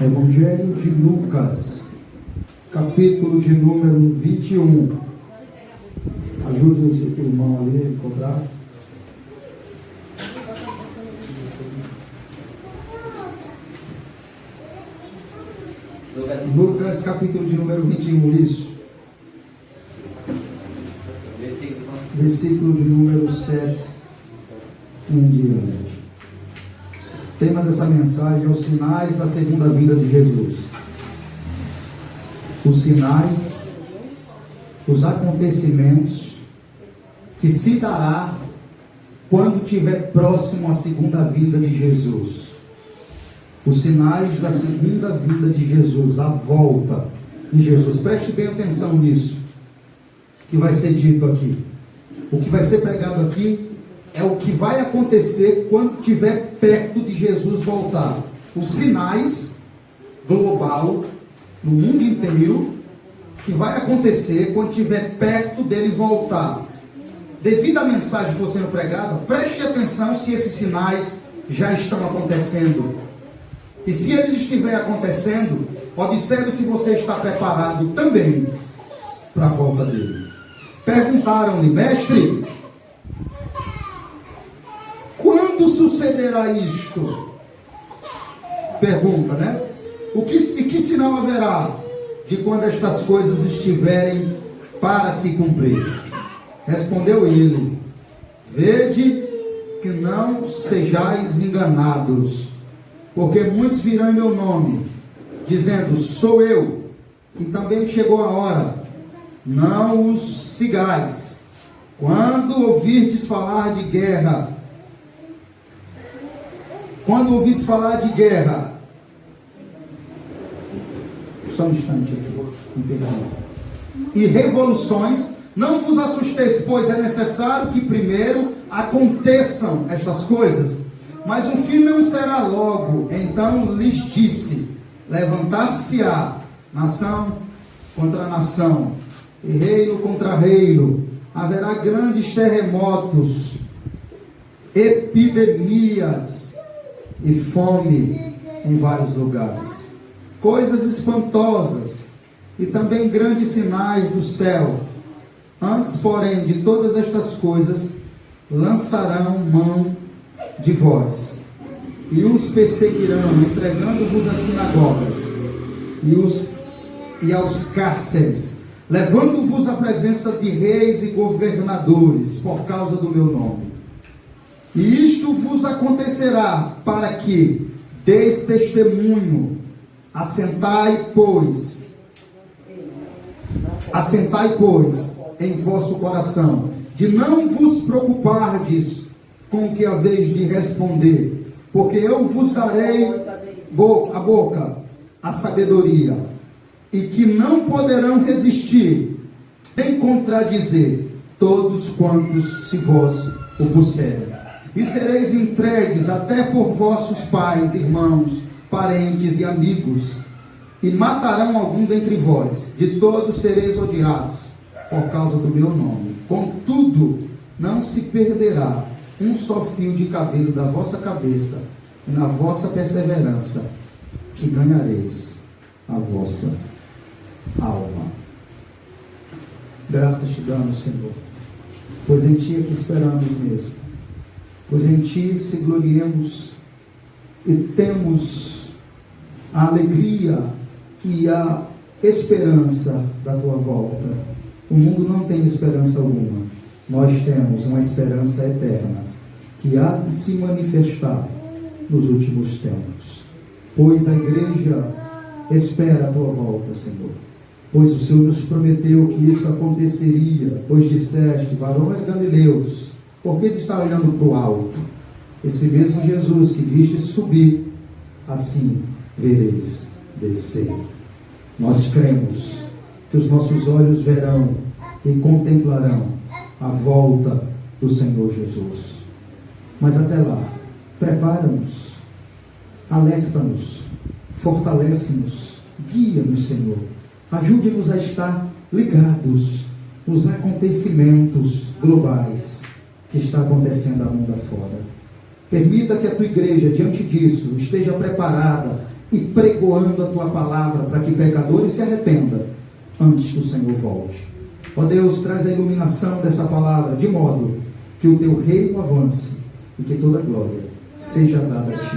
Evangelho de Lucas, capítulo de número 21. Ajude o irmão ali a encontrar. Lucas, capítulo de número 21, isso. Versículo de número 7 em diante. O tema dessa mensagem é os sinais da segunda vinda de Jesus. Os sinais, os acontecimentos que se dará quando estiver próximo à segunda vinda de Jesus. Os sinais da segunda vinda de Jesus, a volta de Jesus. Preste bem atenção nisso que vai ser dito aqui. O que vai ser pregado aqui é o que vai acontecer quando estiver perto de Jesus voltar. Os sinais global, no mundo inteiro, que vai acontecer quando estiver perto dele voltar. Devido à mensagem que for sendo pregada, preste atenção se esses sinais já estão acontecendo. E se eles estiverem acontecendo, observe se você está preparado também para a volta dele. Perguntaram-lhe: mestre, quando sucederá isto? Pergunta, né? E que sinal haverá de quando estas coisas estiverem para se cumprir? Respondeu ele: vede que não sejais enganados, porque muitos virão em meu nome, dizendo, sou eu, e também chegou a hora. Não os sigais. Quando ouvirdes falar de guerra, só um instante aqui, e revoluções, não vos assusteis, pois é necessário que primeiro aconteçam estas coisas, mas o fim não será logo. Então lhes disse: levantar-se-á nação contra nação, e reino contra reino, haverá grandes terremotos, epidemias e fome em vários lugares, coisas espantosas e também grandes sinais do céu. Antes, porém, de todas estas coisas, lançarão mão de vós, e os perseguirão, entregando-vos às sinagogas e aos cárceres, levando-vos à presença de reis e governadores, por causa do meu nome. E isto vos acontecerá para que deis testemunho. Assentai, pois, em vosso coração, de não vos preocupardes com o que haveis de responder, porque eu vos darei a boca, a sabedoria, e que não poderão resistir, nem contradizer todos quantos se vos opuserem. E sereis entregues até por vossos pais, irmãos, parentes e amigos, e matarão algum dentre vós. De todos sereis odiados por causa do meu nome. Contudo, não se perderá um só fio de cabelo da vossa cabeça, e na vossa perseverança que ganhareis a vossa alma. Graças te damos, Senhor, pois em ti é que esperamos mesmo, pois em ti se gloriemos e temos a alegria e a esperança da tua volta. O mundo não tem esperança alguma, nós temos uma esperança eterna que há de se manifestar nos últimos tempos, pois a igreja espera a tua volta, Senhor, pois o Senhor nos prometeu que isso aconteceria, pois disseste: varões galileus, por que se está olhando para o alto? Esse mesmo Jesus que viste subir, assim vereis descer. Nós cremos que os nossos olhos verão e contemplarão a volta do Senhor Jesus. Mas até lá, prepara-nos, alerta-nos, fortalece-nos, guia-nos, Senhor. Ajude-nos a estar ligados nos acontecimentos globais que está acontecendo a mundo afora. Permita que a tua igreja, diante disso, esteja preparada e pregoando a tua palavra para que pecadores se arrependam antes que o Senhor volte. Ó Deus, traz a iluminação dessa palavra, de modo que o teu reino avance e que toda glória seja dada a ti,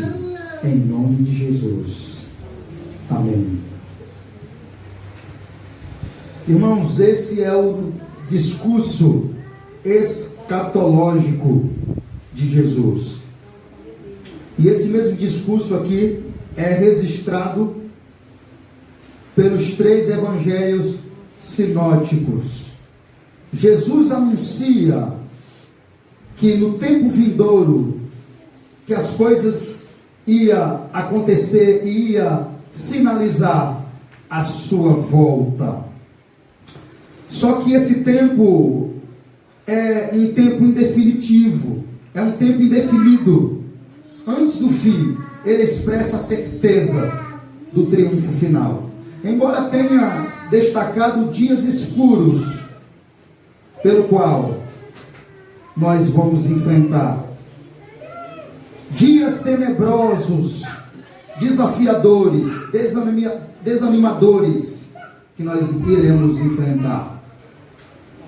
em nome de Jesus. Amém. Irmãos, esse é o discurso escatológico de Jesus. E esse mesmo discurso aqui é registrado pelos 3 evangelhos sinóticos. Jesus anuncia que no tempo vindouro, que as coisas ia acontecer e ia sinalizar a sua volta. Só que esse tempo é um tempo indefinitivo, é um tempo indefinido. Antes do fim, ele expressa a certeza do triunfo final. Embora tenha destacado dias escuros, pelo qual nós vamos enfrentar dias tenebrosos, desafiadores, desanimadores, que nós iremos enfrentar.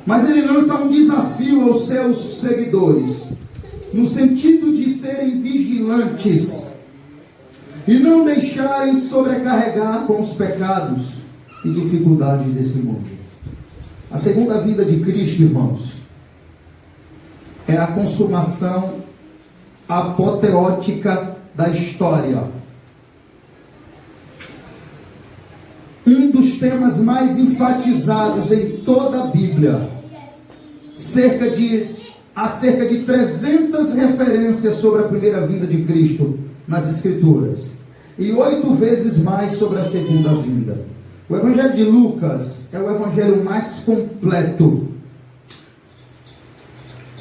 Mas ele lança um desafio aos seus seguidores, no sentido de serem vigilantes e não deixarem sobrecarregar com os pecados e dificuldades desse mundo. A segunda vinda de Cristo, irmãos, é a consumação apoteótica da história. Um dos temas mais enfatizados em toda a Bíblia. Há cerca de 300 referências sobre a primeira vinda de Cristo nas Escrituras. E 8 vezes mais sobre a segunda vinda. O Evangelho de Lucas é o evangelho mais completo,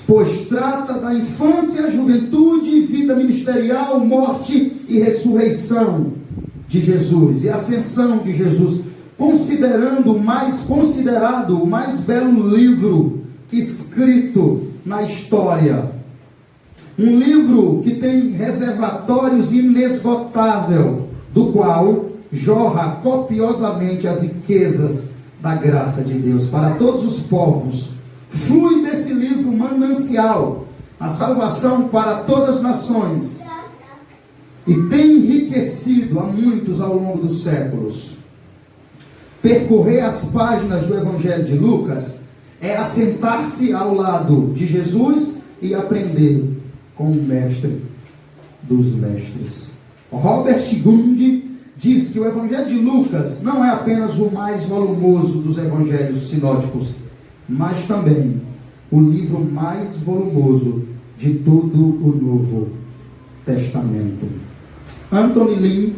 pois trata da infância, juventude, vida ministerial, morte e ressurreição de Jesus e ascensão de Jesus, considerado o mais belo livro escrito na história. Um livro que tem reservatórios inesgotável, do qual jorra copiosamente as riquezas da graça de Deus para todos os povos. Flui desse livro manancial a salvação para todas as nações e tem enriquecido a muitos ao longo dos séculos. Percorrer as páginas do Evangelho de Lucas é assentar-se ao lado de Jesus e aprender com o mestre dos mestres. Robert Grundy diz que o Evangelho de Lucas não é apenas o mais volumoso dos evangelhos sinóticos, mas também o livro mais volumoso de todo o Novo Testamento. Anthony Lin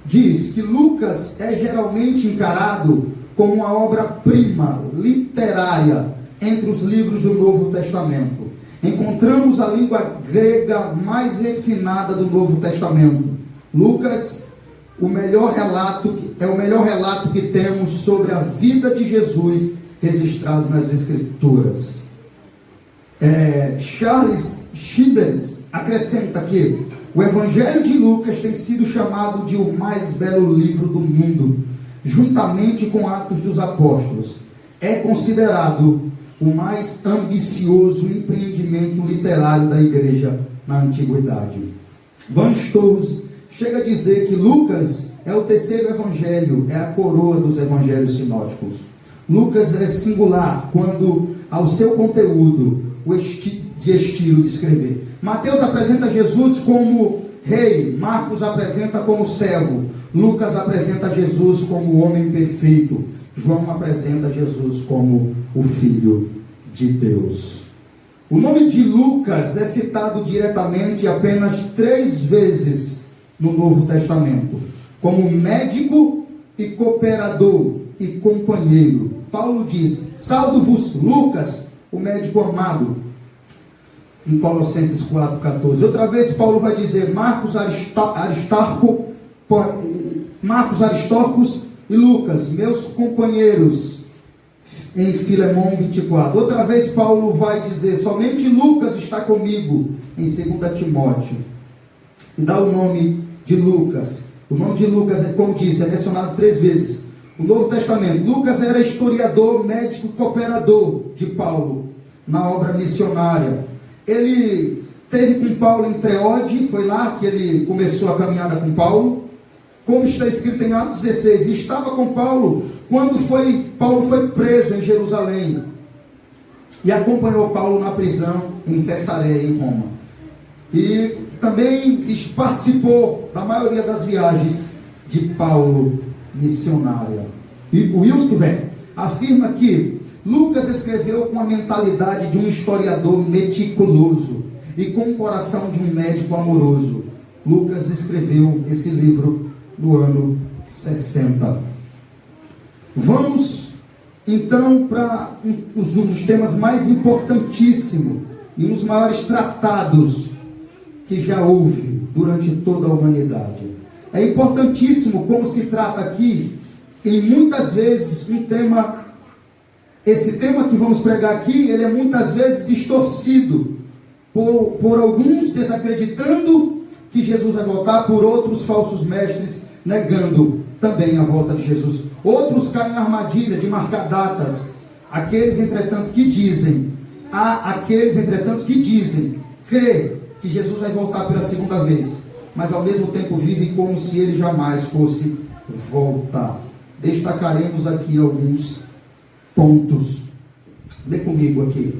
diz que Lucas é geralmente encarado como uma obra-prima literária entre os livros do Novo Testamento. Encontramos a língua grega mais refinada do Novo Testamento. Lucas é o melhor relato que temos sobre a vida de Jesus registrado nas Escrituras. Charles Schindler acrescenta que o Evangelho de Lucas tem sido chamado de o mais belo livro do mundo, juntamente com Atos dos Apóstolos. É considerado o mais ambicioso empreendimento literário da igreja na antiguidade. Van Stolz chega a dizer que Lucas é o terceiro evangelho, é a coroa dos evangelhos sinóticos. Lucas é singular quando ao seu conteúdo, de estilo de escrever. Mateus apresenta Jesus como rei, Marcos apresenta como servo, Lucas apresenta Jesus como homem perfeito, João apresenta Jesus como o Filho de Deus. O nome de Lucas é citado diretamente apenas 3 vezes no Novo Testamento, como médico e cooperador e companheiro. Paulo diz: saldo-vos Lucas, o médico amado, em Colossenses 4,14. Outra vez Paulo vai dizer Marcos, Aristarcos e Lucas, meus companheiros, em Filemão 24. Outra vez Paulo vai dizer somente Lucas está comigo, em 2 Timóteo. E dá o nome de Lucas O nome de Lucas, como disse, é mencionado 3 vezes. O Novo Testamento. Lucas era historiador, médico, cooperador de Paulo na obra missionária. Ele teve com Paulo em Troade, foi lá que ele começou a caminhada com Paulo. Como está escrito em Atos 16, e estava com Paulo quando Paulo foi preso em Jerusalém. E acompanhou Paulo na prisão em Cesareia, em Roma. E também participou da maioria das viagens de Paulo missionária. E o Wilson afirma que Lucas escreveu com a mentalidade de um historiador meticuloso e com o coração de um médico amoroso. Lucas escreveu esse livro no ano 60. Vamos então para um dos temas mais importantíssimos e um dos maiores tratados que já houve durante toda a humanidade. É importantíssimo como se trata aqui, em muitas vezes esse tema que vamos pregar aqui, ele é muitas vezes distorcido por alguns desacreditando que Jesus vai voltar, por outros falsos mestres negando também a volta de Jesus. Outros caem na armadilha de marcar datas. Há aqueles, entretanto, que dizem que Jesus vai voltar pela segunda vez, mas ao mesmo tempo vivem como se ele jamais fosse voltar. Destacaremos aqui alguns pontos. Lê comigo aqui.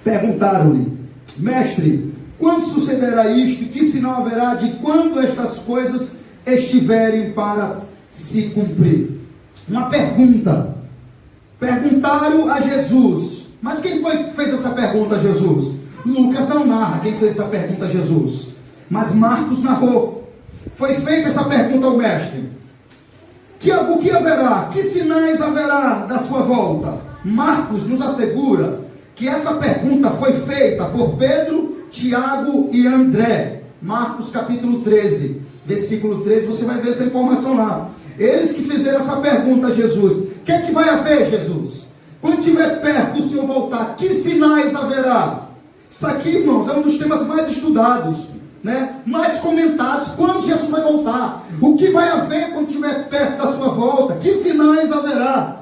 Perguntaram-lhe: Mestre, quando sucederá isto? E que sinal haverá de quando estas coisas estiverem para se cumprir? Uma pergunta. Perguntaram a Jesus. Mas quem foi que fez essa pergunta a Jesus? Lucas não narra quem fez essa pergunta a Jesus, mas Marcos narrou. Foi feita essa pergunta ao mestre: o que haverá? Que sinais haverá da sua volta? Marcos nos assegura que essa pergunta foi feita por Pedro, Tiago e André. Marcos capítulo 13, versículo 13, você vai ver essa informação lá. Eles que fizeram essa pergunta a Jesus: o que é que vai haver, Jesus? Quando estiver perto do Senhor voltar, que sinais haverá? Isso aqui, irmãos, é um dos temas mais estudados, mais comentados. Quando Jesus vai voltar? O que vai haver quando estiver perto da sua volta? Que sinais haverá?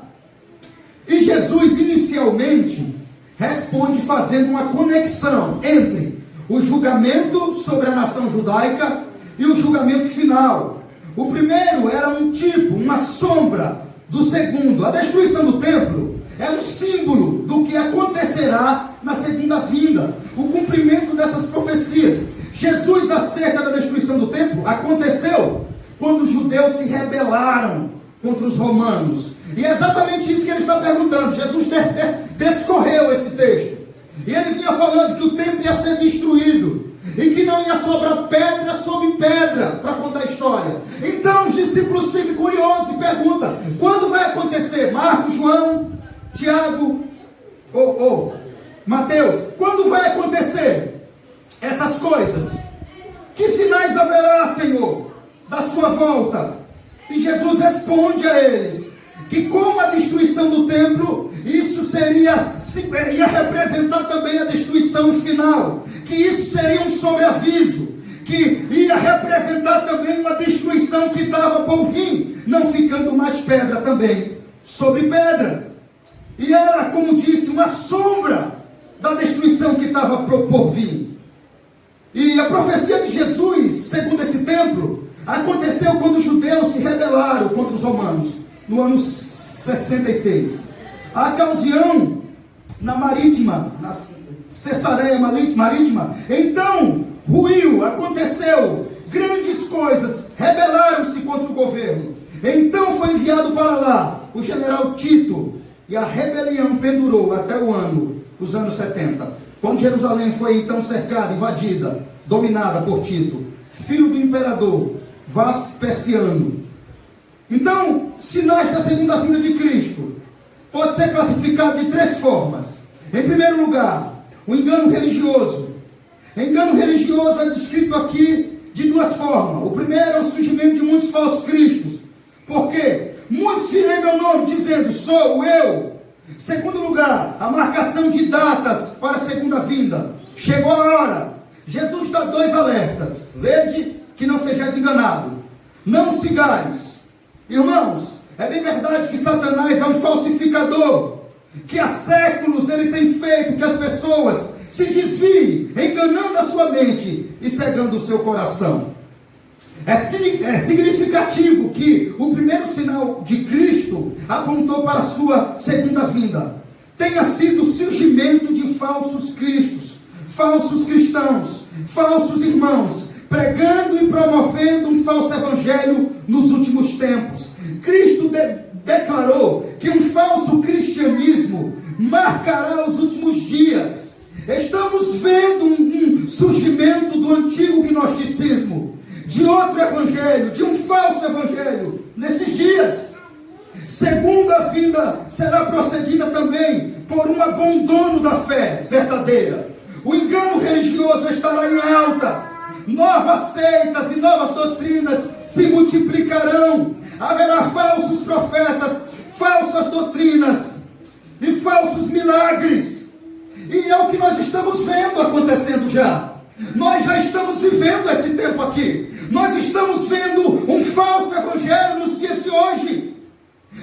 E Jesus, inicialmente, responde fazendo uma conexão entre o julgamento sobre a nação judaica e o julgamento final. O primeiro era um tipo, uma sombra do segundo. A destruição do templo é um símbolo do que acontecerá na segunda vinda, o cumprimento dessas profecias. Jesus, acerca da destruição do templo, aconteceu quando os judeus se rebelaram contra os romanos. E é exatamente isso que ele está perguntando. Jesus descorreu esse texto, e ele vinha falando que o templo ia ser destruído, e que não ia sobrar pedra sobre pedra para contar a história. Então os discípulos ficam curiosos e perguntam: quando vai acontecer? Marcos, João, Tiago, Mateus, quando vai acontecer essas coisas? Que sinais haverá, Senhor, da sua volta? E Jesus responde a eles que, como a destruição do templo, isso ia representar também a destruição final, que isso seria um sobreaviso, que ia representar também uma destruição que estava por vir, não ficando mais pedra também sobre pedra. E era, como disse, uma sombra da destruição que estava por vir. E a profecia de Jesus, segundo esse templo, aconteceu quando os judeus se rebelaram contra os romanos, no ano 66. A ocasião na Cesareia Marítima, então ruiu, aconteceu grandes coisas, rebelaram-se contra o governo. Então foi enviado para lá o general Tito, e a rebelião pendurou até os anos 70, quando Jerusalém foi então cercada, invadida, dominada por Tito, filho do imperador Vespasiano. Então, sinais da segunda vinda de Cristo pode ser classificado de 3 formas. Em primeiro lugar, o engano religioso. Engano religioso é descrito aqui de 2 formas. O primeiro é o surgimento de muitos falsos cristos. Por quê? Muitos virão em meu nome dizendo: sou eu. Segundo lugar, a marcação de datas para a segunda vinda. Chegou a hora. Jesus dá 2 alertas: vede sejais enganado. Não sigais. Irmãos, é bem verdade que Satanás é um falsificador, que há séculos ele tem feito que as pessoas se desviem, enganando a sua mente e cegando o seu coração. É significativo que o primeiro sinal de Cristo apontou para a sua segunda vinda tenha sido o surgimento de falsos cristos, falsos cristãos, falsos irmãos, pregando e promovendo um falso evangelho nos últimos tempos. Cristo declarou que um falso cristianismo marcará os últimos dias. Estamos vendo um surgimento do antigo gnosticismo, de outro evangelho, de um falso evangelho, nesses dias. Segunda vinda será procedida também por um abandono da fé verdadeira. O engano religioso estará em alta. Novas seitas e novas doutrinas se multiplicarão. Haverá falsos profetas, falsas doutrinas e falsos milagres. E é o que nós estamos vendo acontecendo já. Nós já estamos vivendo esse tempo aqui. Nós estamos vendo um falso evangelho nos dias de hoje.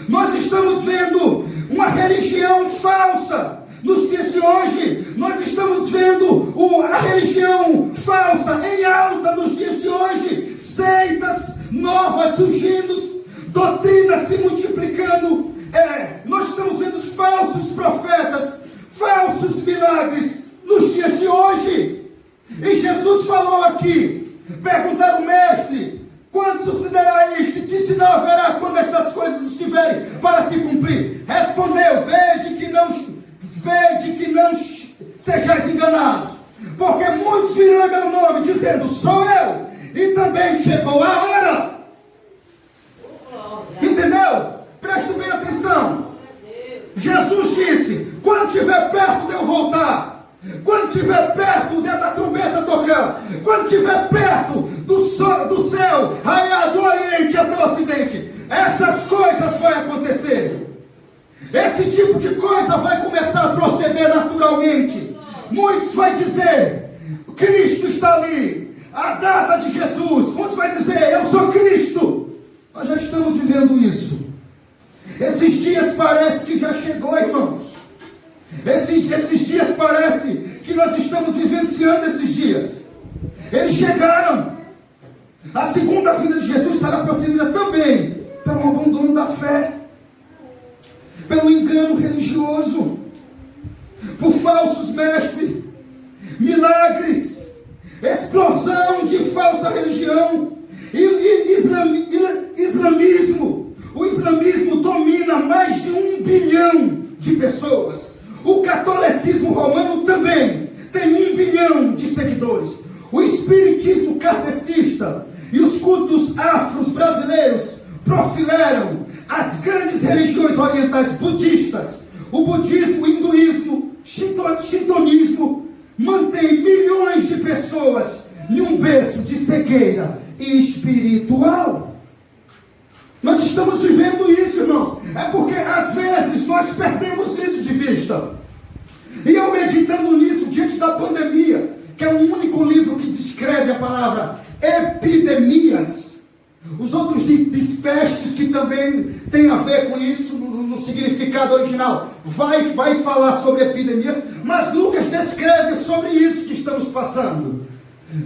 Nós estamos vendo uma religião falsa nos dias de hoje. Nós estamos vendo a religião falsa em alta nos dias de hoje. Seitas novas surgindo, doutrinas se multiplicando. Nós estamos vendo falsos profetas, falsos milagres nos dias de hoje. E Jesus falou aqui, perguntaram o mestre, quando sucederá isto? Que sinal haverá quando estas coisas estiverem para se cumprir? Respondeu, vede que não sejais enganados, porque muitos virão em meu nome, dizendo, sou eu, e também chegou a hora. Entendeu? Preste bem atenção. Jesus disse, quando estiver perto de eu voltar, quando estiver perto da trombeta tocando, quando estiver perto do céu, raiar do oriente até o ocidente, essas coisas vão acontecer. Esse tipo de coisa vai começar a proceder naturalmente. Muitos vão dizer, Cristo está ali, a data de Jesus. Muitos vão dizer, eu sou Cristo. Nós já estamos vivendo isso. Esses dias parece que já chegou, irmãos. Esses dias parece que nós estamos vivenciando esses dias. Eles chegaram. A segunda vinda de Jesus será procedida também pelo abandono da fé, pelo engano religioso, por falsos mestres, milagres, explosão de falsa religião, islamismo. O islamismo domina mais de 1 bilhão de pessoas. O catolicismo romano também tem 1 bilhão de seguidores. O espiritismo kardecista e os cultos afros brasileiros profileram as grandes religiões orientais budistas. O budismo, o hinduísmo, shintoísmo mantém milhões de pessoas em um berço de cegueira espiritual. Nós estamos vivendo isso, irmãos. É porque às vezes nós perdemos isso de vista. E eu meditando nisso diante da pandemia, que é o único livro que descreve a palavra epidemias. Os outros de pestes que também tem a ver com isso no significado original vai falar sobre epidemias, mas Lucas descreve sobre isso que estamos passando.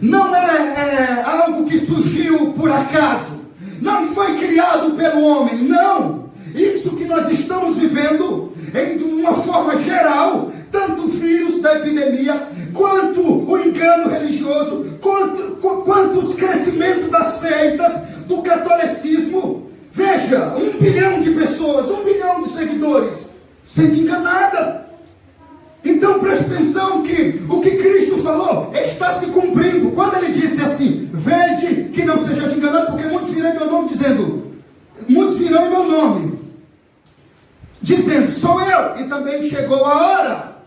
Não é algo que surgiu por acaso, não foi criado pelo homem, não. Isso que nós estamos vivendo de uma forma geral, tanto o vírus da epidemia, quanto o engano religioso, quanto os crescimentos das seitas, do catolicismo. Veja, 1 bilhão de pessoas, 1 bilhão de seguidores, sendo enganada. Então preste atenção que o que Cristo falou está se cumprindo. Quando ele disse assim, vede que não seja enganado, porque muitos virão em meu nome dizendo, sou eu, e também chegou a hora.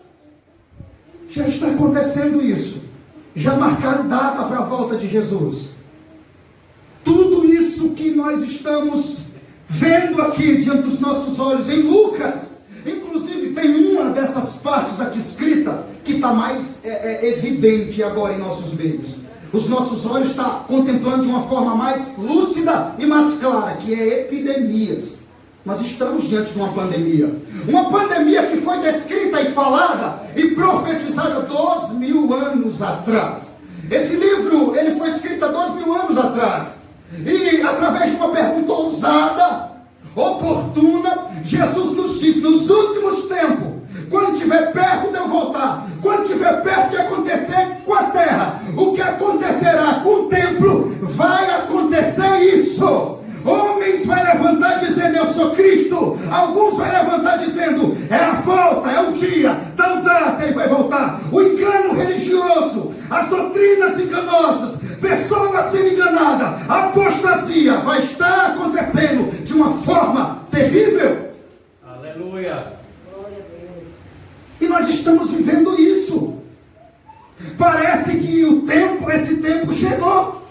Já está acontecendo isso. Já marcaram data para a volta de Jesus. Tudo isso que nós estamos vendo aqui diante dos nossos olhos em Lucas, inclusive tem uma dessas partes aqui escrita que está mais evidente agora em nossos meios. os nossos olhos estão contemplando de uma forma mais lúcida e mais clara, que é epidemias. Nós estamos diante de uma pandemia que foi descrita e falada e profetizada 2000 anos atrás. Esse livro, ele foi escrito há 2000 anos atrás, e através de uma pergunta ousada, oportuna, Jesus nos diz: nos últimos tempos, quando estiver perto de eu voltar, quando estiver perto de acontecer com a terra, o que acontecerá com o templo, vai acontecer isso. Homens vai levantar dizendo: eu sou Cristo. Alguns vai levantar dizendo: é a volta, é o dia, tal data ele vai voltar. O engano religioso, as doutrinas enganosas, pessoas sendo enganadas, a apostasia vai estar acontecendo de uma forma terrível. Aleluia. E nós estamos vivendo isso. Parece que esse tempo chegou.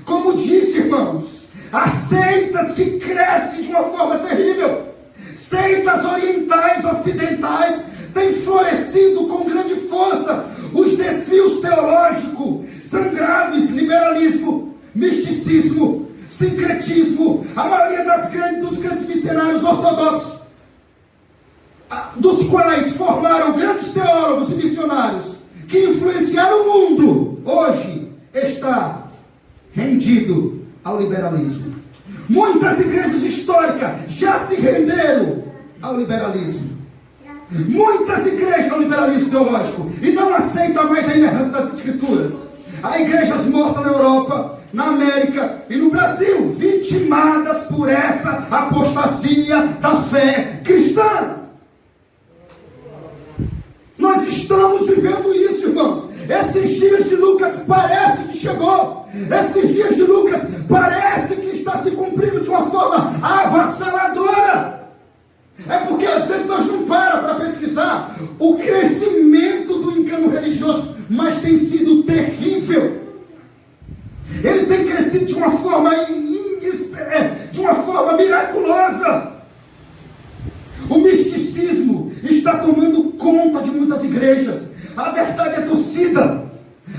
Como disse, irmãos, há seitas que crescem de uma forma terrível. Seitas orientais, ocidentais, têm florescido com grande força. Os desvios teológicos são graves: liberalismo, misticismo, sincretismo. A maioria dos grandes missionários ortodoxos, dos quais formaram grandes teólogos e missionários que influenciaram o mundo, hoje está rendido ao liberalismo. Muitas igrejas históricas já se renderam ao liberalismo. Muitas igrejas ao liberalismo teológico e não aceitam mais a inerrância das escrituras. Há igrejas mortas na Europa, na América e no Brasil, vitimadas por essa apostasia da fé cristã. Nós estamos vivendo isso, irmãos. Esses dias de Lucas parece que chegou. Esses dias de Lucas parece que está se cumprindo de uma forma avassaladora. É porque às vezes nós não paramos para pesquisar o crescimento do engano religioso, mas tem sido terrível. Ele tem crescido de uma forma miraculosa. O misticismo está tomando conta de muitas igrejas. A verdade é torcida.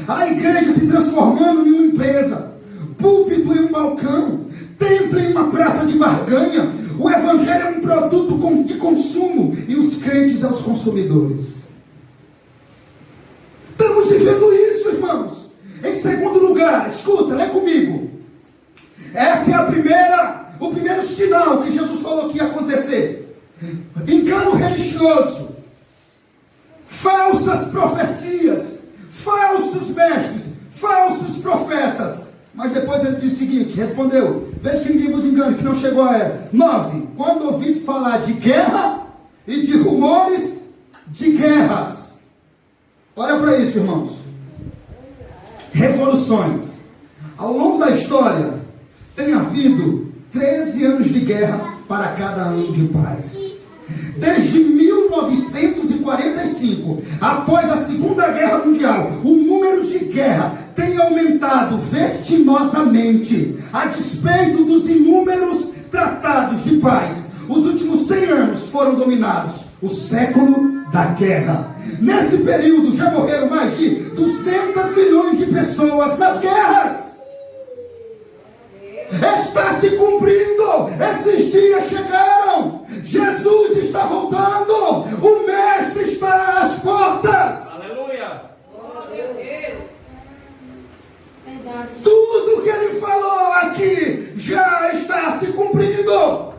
A igreja se transformando em uma empresa, púlpito em um balcão, templo em uma praça de barganha. O evangelho é um produto de consumo e os crentes são os consumidores. Estamos vivendo isso, irmãos. Em segundo lugar, escuta, lê comigo. Essa é o primeiro sinal que Jesus falou que ia acontecer. Engano religioso, falsas profecias, falsos mestres, falsos profetas. Mas depois ele disse o seguinte, respondeu: veja que ninguém vos engane, que não chegou a era. 9, quando ouvides falar de guerra e de rumores de guerras. Olha para isso, irmãos. Revoluções. Ao longo da história, tem havido 13 anos de guerra para cada ano de paz. Desde 1945, após a Segunda Guerra Mundial, o número de guerra tem aumentado vertiginosamente, a despeito dos inúmeros tratados de paz. Os últimos 100 anos foram dominados, o século da guerra. Nesse período já morreram mais de 200 milhões de pessoas nas guerras. Está se cumprindo, esses dias chegaram, Jesus está voltando, o Mestre está às portas. Aleluia. Tudo que ele falou aqui já está se cumprindo,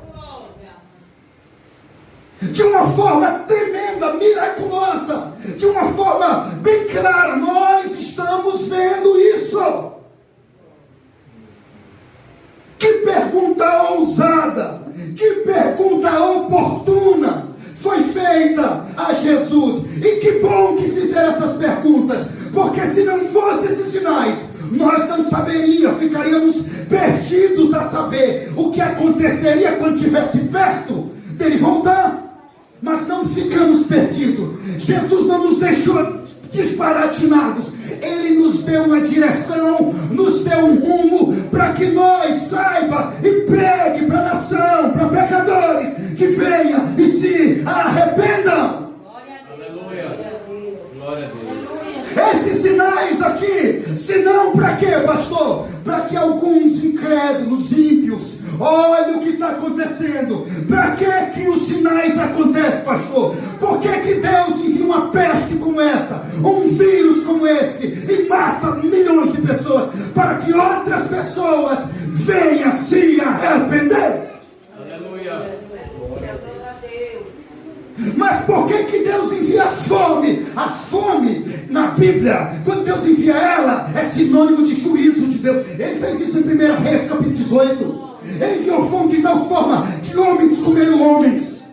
de uma forma tremenda, miraculosa, de uma forma bem clara. Nós estamos vendo isso. Que pergunta ousada, que pergunta oportuna foi feita a Jesus. E que bom que fizeram essas perguntas, porque se não fossem esses sinais, nós não saberíamos, ficaríamos perdidos a saber o que aconteceria quando estivesse perto dele voltar. Mas não ficamos perdidos. Jesus não nos deixou desbaratinados. Ele nos deu uma direção, nos deu um rumo, para que nós saiba e pregue para a nação, para pecadores, que venham e se arrependam. Aleluia. Glória a Deus. Esses sinais aqui, se não para incrédulos, ímpios. Olha o que está acontecendo. Para que os sinais acontecem, pastor? Por que Deus envia uma peste como essa, um vírus como esse, e mata milhões de pessoas? Para que outras pessoas venham se arrepender. Aleluia. Mas por que Deus envia a fome? A fome, na Bíblia, quando Deus envia ela, é sinônimo de juízo de Deus. Ele fez isso em 1 Reis, capítulo 18. Ele enviou fome de tal forma que homens comeram homens.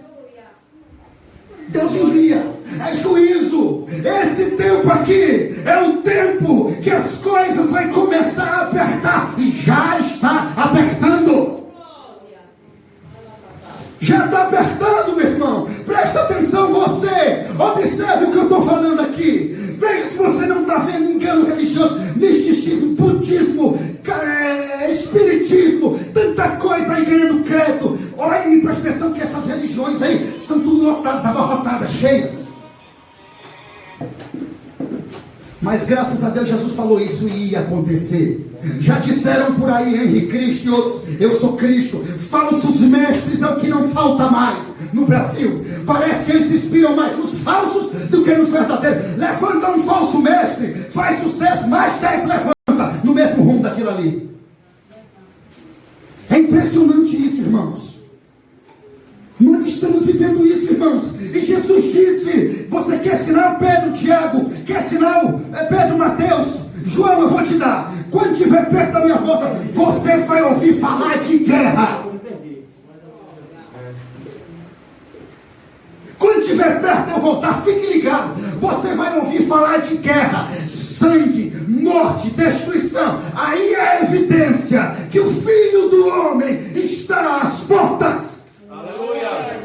Deus envia, é juízo. Esse tempo aqui é o tempo que as coisas vão começar a apertar. E já está apertando. Já está apertando, meu irmão. Presta atenção você. Observe o que eu estou falando aqui. Veja se você não está vendo engano religioso, misticismo, budismo, espiritismo, tanta coisa aí ganhando crédito. Olha e presta atenção que essas religiões aí são tudo lotadas, abarrotadas, cheias. Mas graças a Deus Jesus falou isso e ia acontecer. Já disseram por aí, Henri Cristo e outros, eu sou Cristo. Falsos mestres é o que não falta mais no Brasil. Parece que eles se inspiram mais nos falsos do que nos verdadeiros. Levanta um falso mestre, faz sucesso, mais 10 levanta no mesmo rumo daquilo ali. É impressionante isso, irmãos. Nós estamos vivendo isso, irmãos. E Jesus disse: você quer sinal, Pedro, Tiago? Quer sinal, Pedro, Mateus, João, eu vou te dar. Quando estiver perto da minha volta, vocês vão ouvir falar de guerra. Quando estiver perto de eu voltar, fique ligado. Você vai ouvir falar de guerra, sangue, morte, destruição. Aí é a evidência que o Filho do Homem está às portas. Aleluia.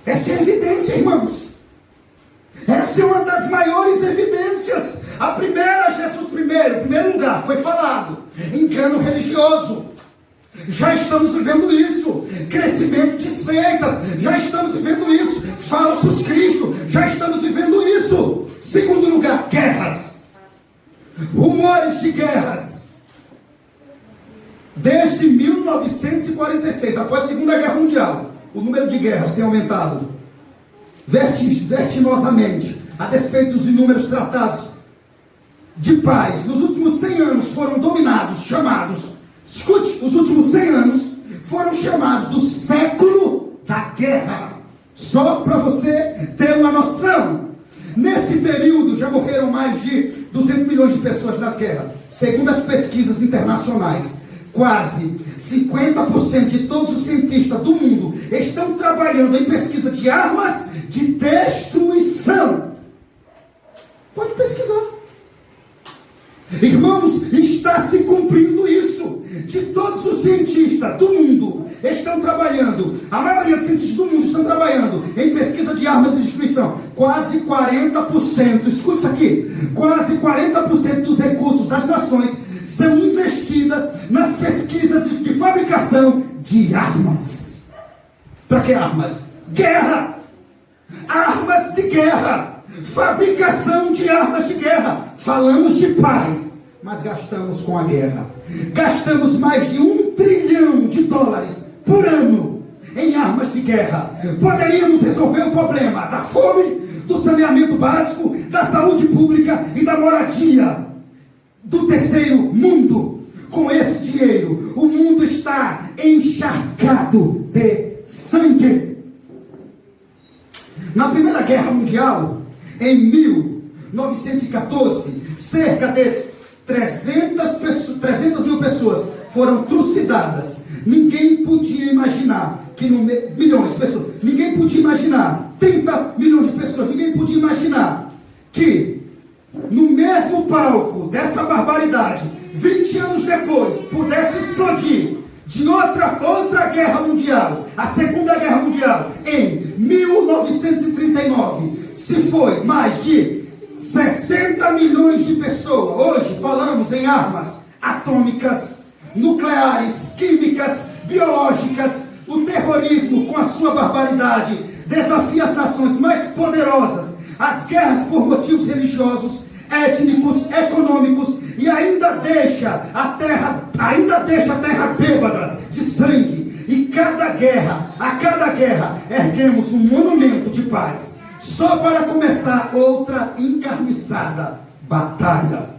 Essa é a evidência, irmãos. Essa é uma das maiores evidências. A primeira, Jesus primeiro, em primeiro lugar, foi falado. Engano religioso. Já estamos vivendo isso. Crescimento de seitas. Já estamos vivendo isso. Falsos cristos. Já estamos vivendo isso. Segundo lugar, guerras. Rumores de guerras. Desde 1946, após a Segunda Guerra Mundial, o número de guerras tem aumentado vertiginosamente, a despeito dos inúmeros tratados de paz. Nos últimos 100 anos foram chamados, escute, os últimos 100 anos foram chamados do século da guerra. Só para você ter uma noção. Nesse período já morreram mais de 200 milhões de pessoas nas guerras. Segundo as pesquisas internacionais, quase 50% de todos os cientistas do mundo estão trabalhando em pesquisa de armas de destruição. Pode pesquisar. Irmãos, está se cumprindo isso. De todos os cientistas do mundo estão trabalhando, a maioria dos cientistas do mundo estão trabalhando em pesquisa de armas de destruição. Quase 40%, escute isso aqui, quase 40% dos recursos das nações são investidas nas pesquisas de fabricação de armas. Para que armas? Guerra! Armas de guerra! Fabricação de armas de guerra! Falamos de paz, mas gastamos com a guerra. Gastamos mais de $1 trilhão por ano em armas de guerra. Poderíamos resolver o problema da fome, do saneamento básico, da saúde pública e da moradia do terceiro mundo. Com esse dinheiro, o mundo está encharcado de sangue. Na Primeira Guerra Mundial, em 1914, cerca de 300 mil pessoas foram trucidadas. Ninguém podia imaginar que milhões de pessoas, ninguém podia imaginar, 30 milhões de pessoas, ninguém podia imaginar que no mesmo palco dessa barbaridade, 20 anos depois, pudesse explodir de outra guerra mundial, a Segunda Guerra Mundial, em 1939, se foi mais de 60 milhões de pessoas. Hoje falamos em armas atômicas, nucleares, químicas, biológicas. O terrorismo, com a sua barbaridade, desafia as nações mais poderosas. As guerras por motivos religiosos, étnicos, econômicos e ainda deixa a terra bêbada de sangue. E a cada guerra, erguemos um monumento de paz, só para começar outra encarniçada batalha.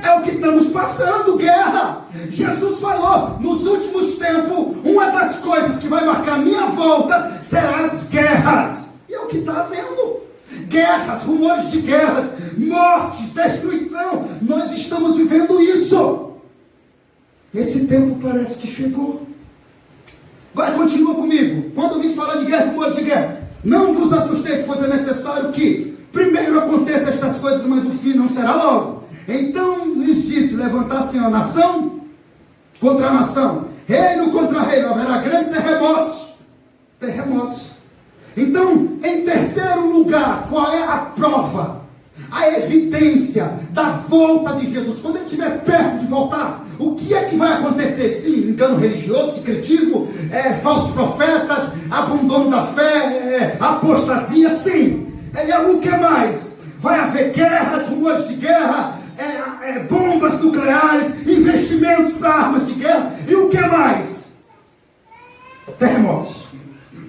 É o que estamos passando, guerra. Jesus falou, nos últimos tempos, uma das coisas que vai marcar minha volta serão as guerras. E é o que está havendo. Guerras, rumores de guerras, mortes, destruição. Nós estamos vivendo isso. Esse tempo parece que chegou. Agora continua comigo. Quando ouvimos falar de guerra, rumores de guerra, não vos assusteis, pois é necessário que primeiro aconteça estas coisas, mas o fim não será logo. Então lhes disse, levantar-se a nação contra a nação, reino contra reino, haverá grandes terremotos. Então, em terceiro lugar, qual é a prova? A evidência da volta de Jesus. Quando ele estiver perto de voltar, o que é que vai acontecer? Sim, engano religioso, secretismo, falsos profetas, abandono da fé, apostasia, sim. E o que mais? Vai haver guerras, rumores de guerra, bombas nucleares, investimentos para armas de guerra. E o que mais? Terremotos,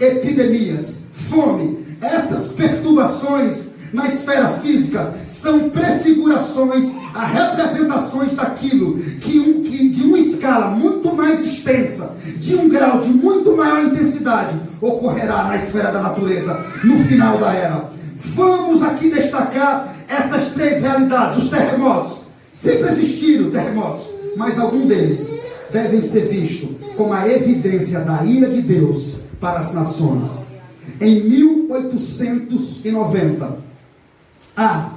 epidemias, fome. Essas perturbações na esfera física são prefigurações, representações daquilo que de uma escala muito mais extensa, de um grau de muito maior intensidade, ocorrerá na esfera da natureza no final da era. Vamos aqui destacar essas três realidades. Os terremotos, sempre existiram terremotos, mas algum deles devem ser vistos como a evidência da ira de Deus para as nações. Em 1890 a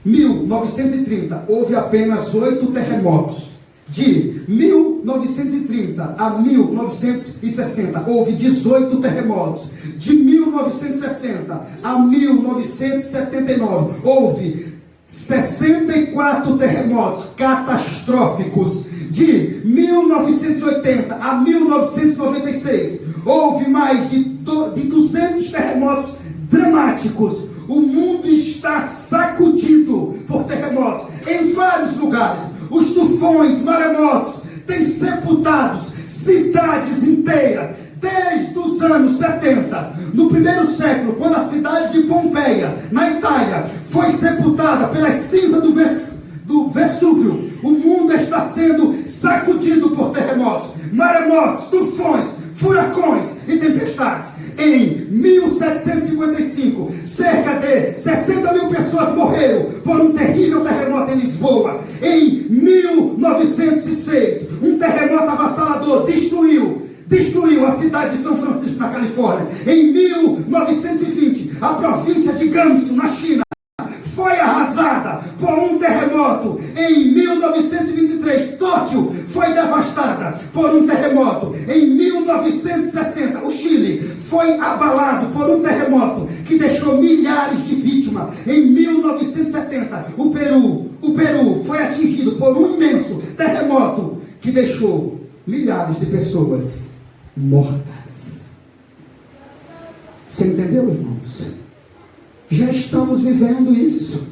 1930 houve apenas 8 terremotos. De 1930 a 1960 houve 18 terremotos. De 1960 a 1979 houve 64 terremotos catastróficos. De 1980 a 1996 houve mais de 200 terremotos dramáticos. O mundo está sacudido por terremotos em vários lugares. Os tufões, maremotos têm sepultado cidades inteiras desde os anos 70. No primeiro século, quando a cidade de Pompeia, na Itália, foi sepultada pelas cinzas do Vesúvio, o mundo está sendo sacudido por terremotos, maremotos, tufões, furacões e tempestades. Em 1755, cerca de 60 mil pessoas morreram por um terrível terremoto em Lisboa. Em 1906, um terremoto avassalador destruiu a cidade de São Francisco, na Califórnia. Em 1920, a província de Gansu, na China, foi arrasada por um terremoto. Em 1923, Tóquio foi devastada por um terremoto. Em 1960, o Chile foi abalado por um terremoto que deixou milhares de vítimas. Em 1970, o Peru foi atingido por um imenso terremoto que deixou milhares de pessoas mortas. Você entendeu, irmãos? Já estamos vivendo isso.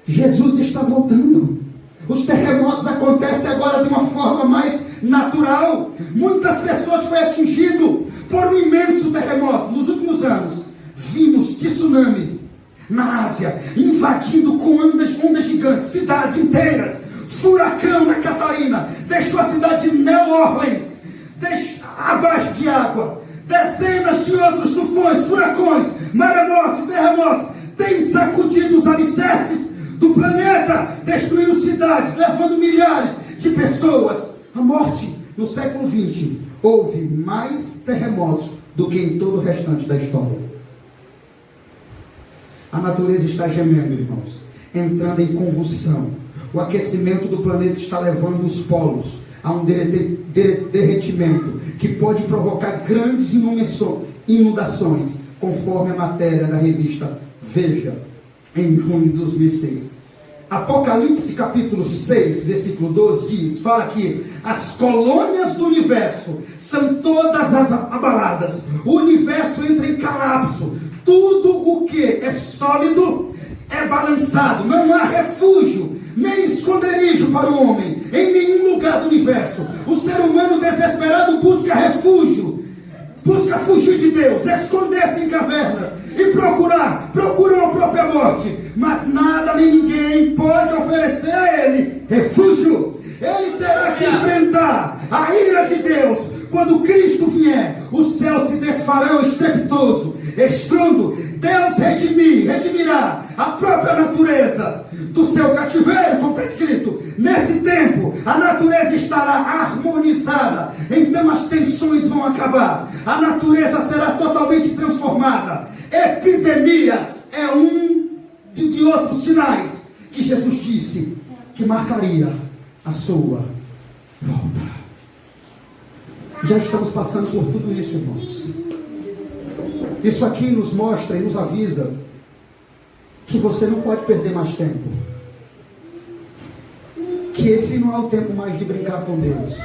Jesus está voltando. Os terremotos acontecem agora de uma forma mais natural. Muitas pessoas foram atingidas por um imenso terremoto. Nos últimos anos, vimos tsunami na Ásia, invadindo com ondas gigantes, cidades inteiras. Furacão na Catarina, deixou a cidade de New Orleans abaixo de água. Dezenas de outros tufões, furacões, maremotos e terremotos têm sacudido os alicerces do planeta, destruindo cidades, levando milhares de pessoas à morte. No século XX, houve mais terremotos do que em todo o restante da história. A natureza está gemendo, irmãos, entrando em convulsão. O aquecimento do planeta está levando os polos a um derretimento que pode provocar grandes inundações, conforme a matéria da revista Veja, em junho de 2006. Apocalipse capítulo 6, versículo 12 fala que as colônias do universo são todas abaladas. O universo entra em colapso. Tudo o que é sólido é balançado. Não há refúgio, nem esconderijo para o homem, em nenhum lugar do universo. O ser humano desesperado busca refúgio, busca fugir de Deus, esconder-se em cavernas e procuram a própria morte. Mas nada nem ninguém pode oferecer a ele refúgio. Ele terá que enfrentar a ira de Deus. Quando Cristo vier, os céus se desfarão estrepitoso, estrondo. Deus redimirá a própria natureza do seu cativeiro, como está escrito. Nesse tempo, a natureza estará harmonizada. Então as tensões vão acabar. A natureza será totalmente transformada. Epidemias é um de outros sinais que Jesus disse que marcaria a sua volta. Já estamos passando por tudo isso, irmãos. Isso aqui nos mostra e nos avisa que você não pode perder mais tempo. Que esse não é o tempo mais de brincar com Deus.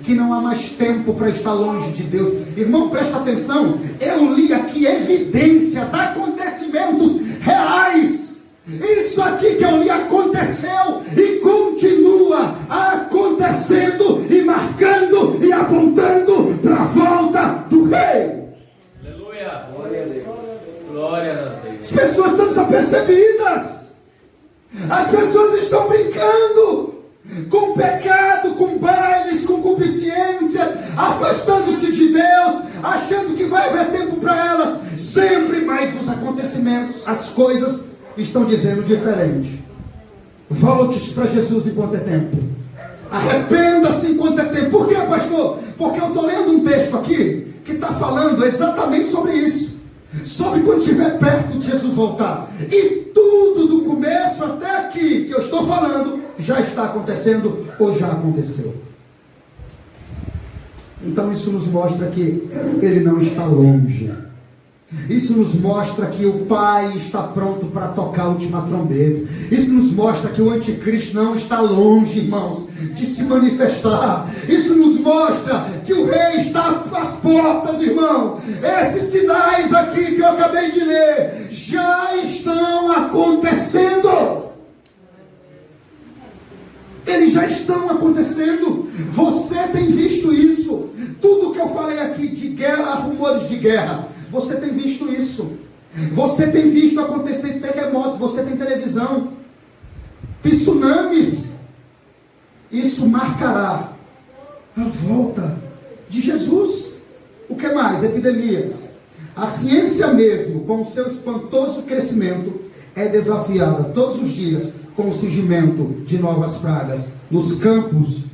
Que não há mais tempo para estar longe de Deus. Irmão, presta atenção. Eu li aqui evidências, acontecimentos reais. Isso aqui que eu li aconteceu e continua acontecendo e marcando e apontando para a volta do Rei. Aleluia. Glória a Deus. Glória a Deus. As pessoas estão desapercebidas. As pessoas estão brincando com pecado, com bailes, com concupiscência, afastando-se de Deus, achando que vai haver tempo para elas. Sempre mais os acontecimentos, as coisas estão dizendo diferente. Volte para Jesus enquanto é tempo. Arrependa-se enquanto é tempo. Por quê, pastor? Porque eu estou lendo um texto aqui que está falando exatamente sobre isso. Sobre quando estiver perto de Jesus voltar. E tudo do começo até aqui que eu estou falando já está acontecendo ou já aconteceu. Então isso nos mostra que Ele não está longe. Isso nos mostra que o Pai está pronto para tocar a última trombeta. Isso nos mostra que o anticristo não está longe, irmãos, de se manifestar. Isso nos mostra que o Rei está às portas, irmão. Esses sinais aqui que eu acabei de ler já estão acontecendo. Eles já estão acontecendo. Você tem visto isso. Tudo que eu falei aqui de guerra, rumores de guerra, você tem visto isso. Você tem visto acontecer terremoto. Você tem televisão. Tsunamis. Isso marcará a volta de Jesus. O que mais? Epidemias. A ciência mesmo, com o seu espantoso crescimento, é desafiada todos os dias com o surgimento de novas pragas nos campos,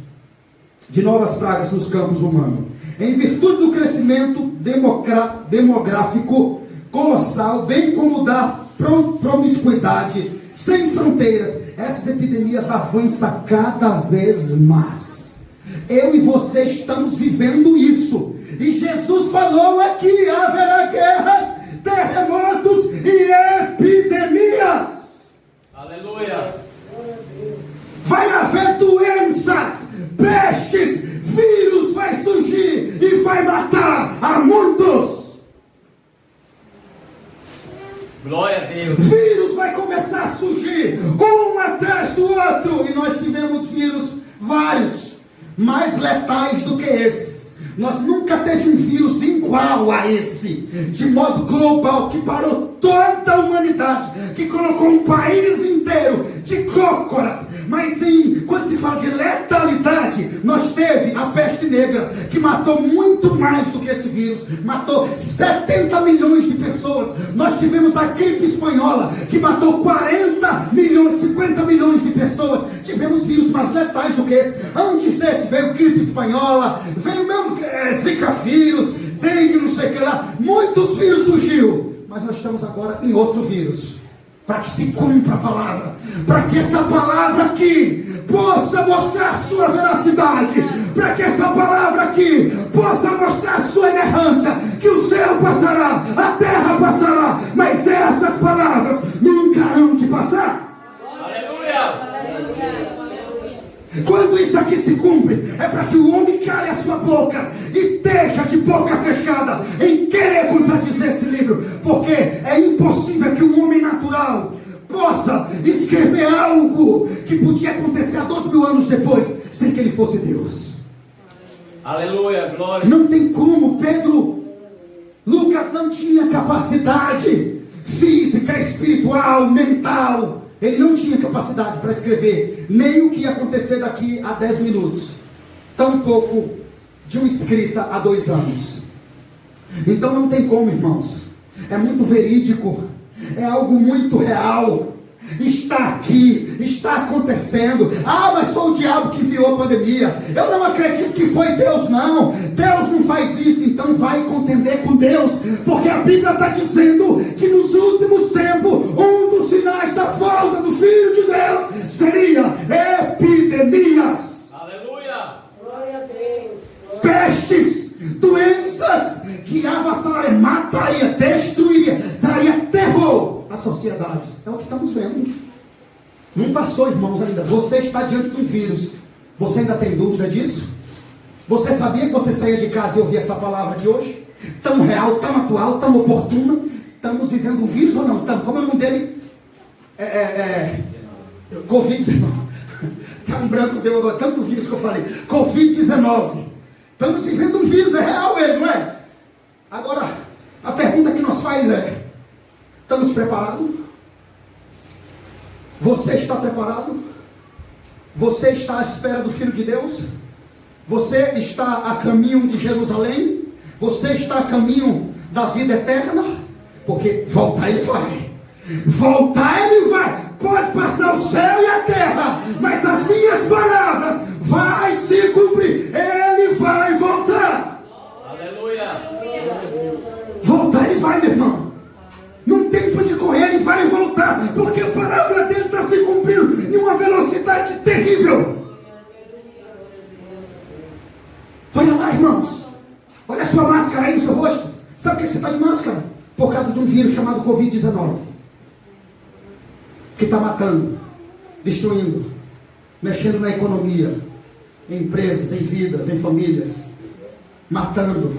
humanos. Em virtude do crescimento demográfico colossal, bem como da promiscuidade sem fronteiras, essas epidemias avançam cada vez mais. Eu e você estamos vivendo isso. E Jesus falou aqui: haverá guerras, terremotos e epidemias. Aleluia. Vai haver doenças, pestes, vírus vai surgir e vai matar a muitos. Glória a Deus. Vírus vai começar a surgir, um atrás do outro. E nós tivemos vírus vários, mais letais do que esses. Nós nunca teve um vírus igual a esse, de modo global, que parou toda a humanidade, que colocou um país inteiro de cócoras. Mas quando se fala de letalidade, nós teve a peste negra, que matou muito mais do que esse vírus, matou 70 milhões de pessoas. Nós tivemos a gripe espanhola, que matou 40 milhões, 50 milhões de pessoas. Tivemos vírus mais letais do que esse. Antes desse veio gripe espanhola, veio mesmo Zika vírus, dengue, não sei o que lá. Muitos vírus surgiu, mas nós estamos agora em outro vírus. Para que se cumpra a palavra, para que essa palavra aqui possa mostrar a sua veracidade, para que essa palavra aqui possa mostrar a sua inerrância, que o céu passará, a terra passará, mas essas palavras nunca hão de passar. Aleluia. Quando isso aqui se cumpre, é para que o homem cale a sua boca e esteja de boca fechada em querer contradizer esse livro, porque é impossível que um homem natural possa escrever algo que podia acontecer há 2.000 anos depois, sem que ele fosse Deus. Aleluia, glória. Não tem como. Lucas não tinha capacidade física, espiritual, mental. Ele não tinha capacidade para escrever nem o que ia acontecer daqui a 10 minutos, tampouco de uma escrita há 2 anos. Então não tem como, irmãos. É muito verídico, é algo muito real. Está aqui, está acontecendo. Mas foi o diabo que enviou a pandemia. Eu não acredito que foi Deus, não. Deus não faz isso. Então vai contender com Deus, porque a Bíblia está dizendo que nos últimos tempos, um dos sinais da volta do Filho de Deus seria epidemias. Aleluia. Glória a Deus. Pestes, doenças que avassalariam, mataria, destruiria, traria terror às sociedades. É o que estamos vendo. Não passou, irmãos, ainda. Você está diante de um vírus. Você ainda tem dúvida disso? Você sabia que você saía de casa e ouvia essa palavra aqui hoje? Tão real, tão atual, tão oportuna. Estamos vivendo um vírus ou não? Estamos. Como é o nome dele? Covid-19. Tá um branco, deu agora tanto vírus que eu falei. Covid-19. Estamos vivendo um vírus, é real ele, não é? Agora, a pergunta que nos faz é: estamos preparados? Você está preparado? Você está à espera do Filho de Deus? Você está a caminho de Jerusalém? Você está a caminho da vida eterna? Porque voltar ele vai. Voltar ele vai. Pode passar o céu e a terra, mas as minhas palavras vai se cumprir. Ele vai voltar. Aleluia. Voltar ele vai, meu irmão. Não tem para onde correr, ele vai voltar, porque a palavra dele está se cumprindo em uma velocidade terrível. Olha lá, irmãos. Olha a sua máscara aí no seu rosto. Sabe por que você está de máscara? Por causa de um vírus chamado Covid-19, que está matando, destruindo, mexendo na economia, em empresas, em vidas, em famílias, matando,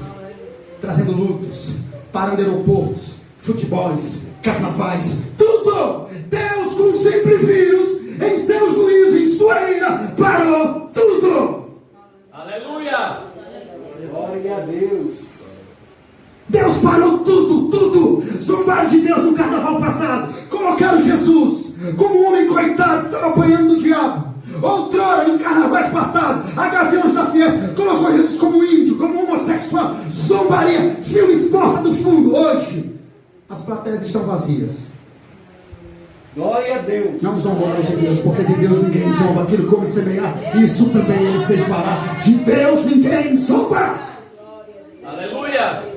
trazendo lutos, parando aeroportos, futebols, carnavais, tudo. Deus, com sempre vírus, em seu juízo, em sua ira, parou tudo. Aleluia. Glória a Deus. Deus parou tudo. Zombaram de Deus no carnaval passado. Colocaram Jesus como um homem coitado que estava apanhando do diabo. Outrora, em carnavais passados, a Gaviões da Fiesta colocou Jesus como índio, como homossexual. Zombaria, filmes porta do fundo. Hoje, as plateias estão vazias. Glória a Deus. Não zombam de Deus, porque de Deus ninguém zomba. Aquilo como semear, isso também ele sei falar. De Deus ninguém zomba. Aleluia.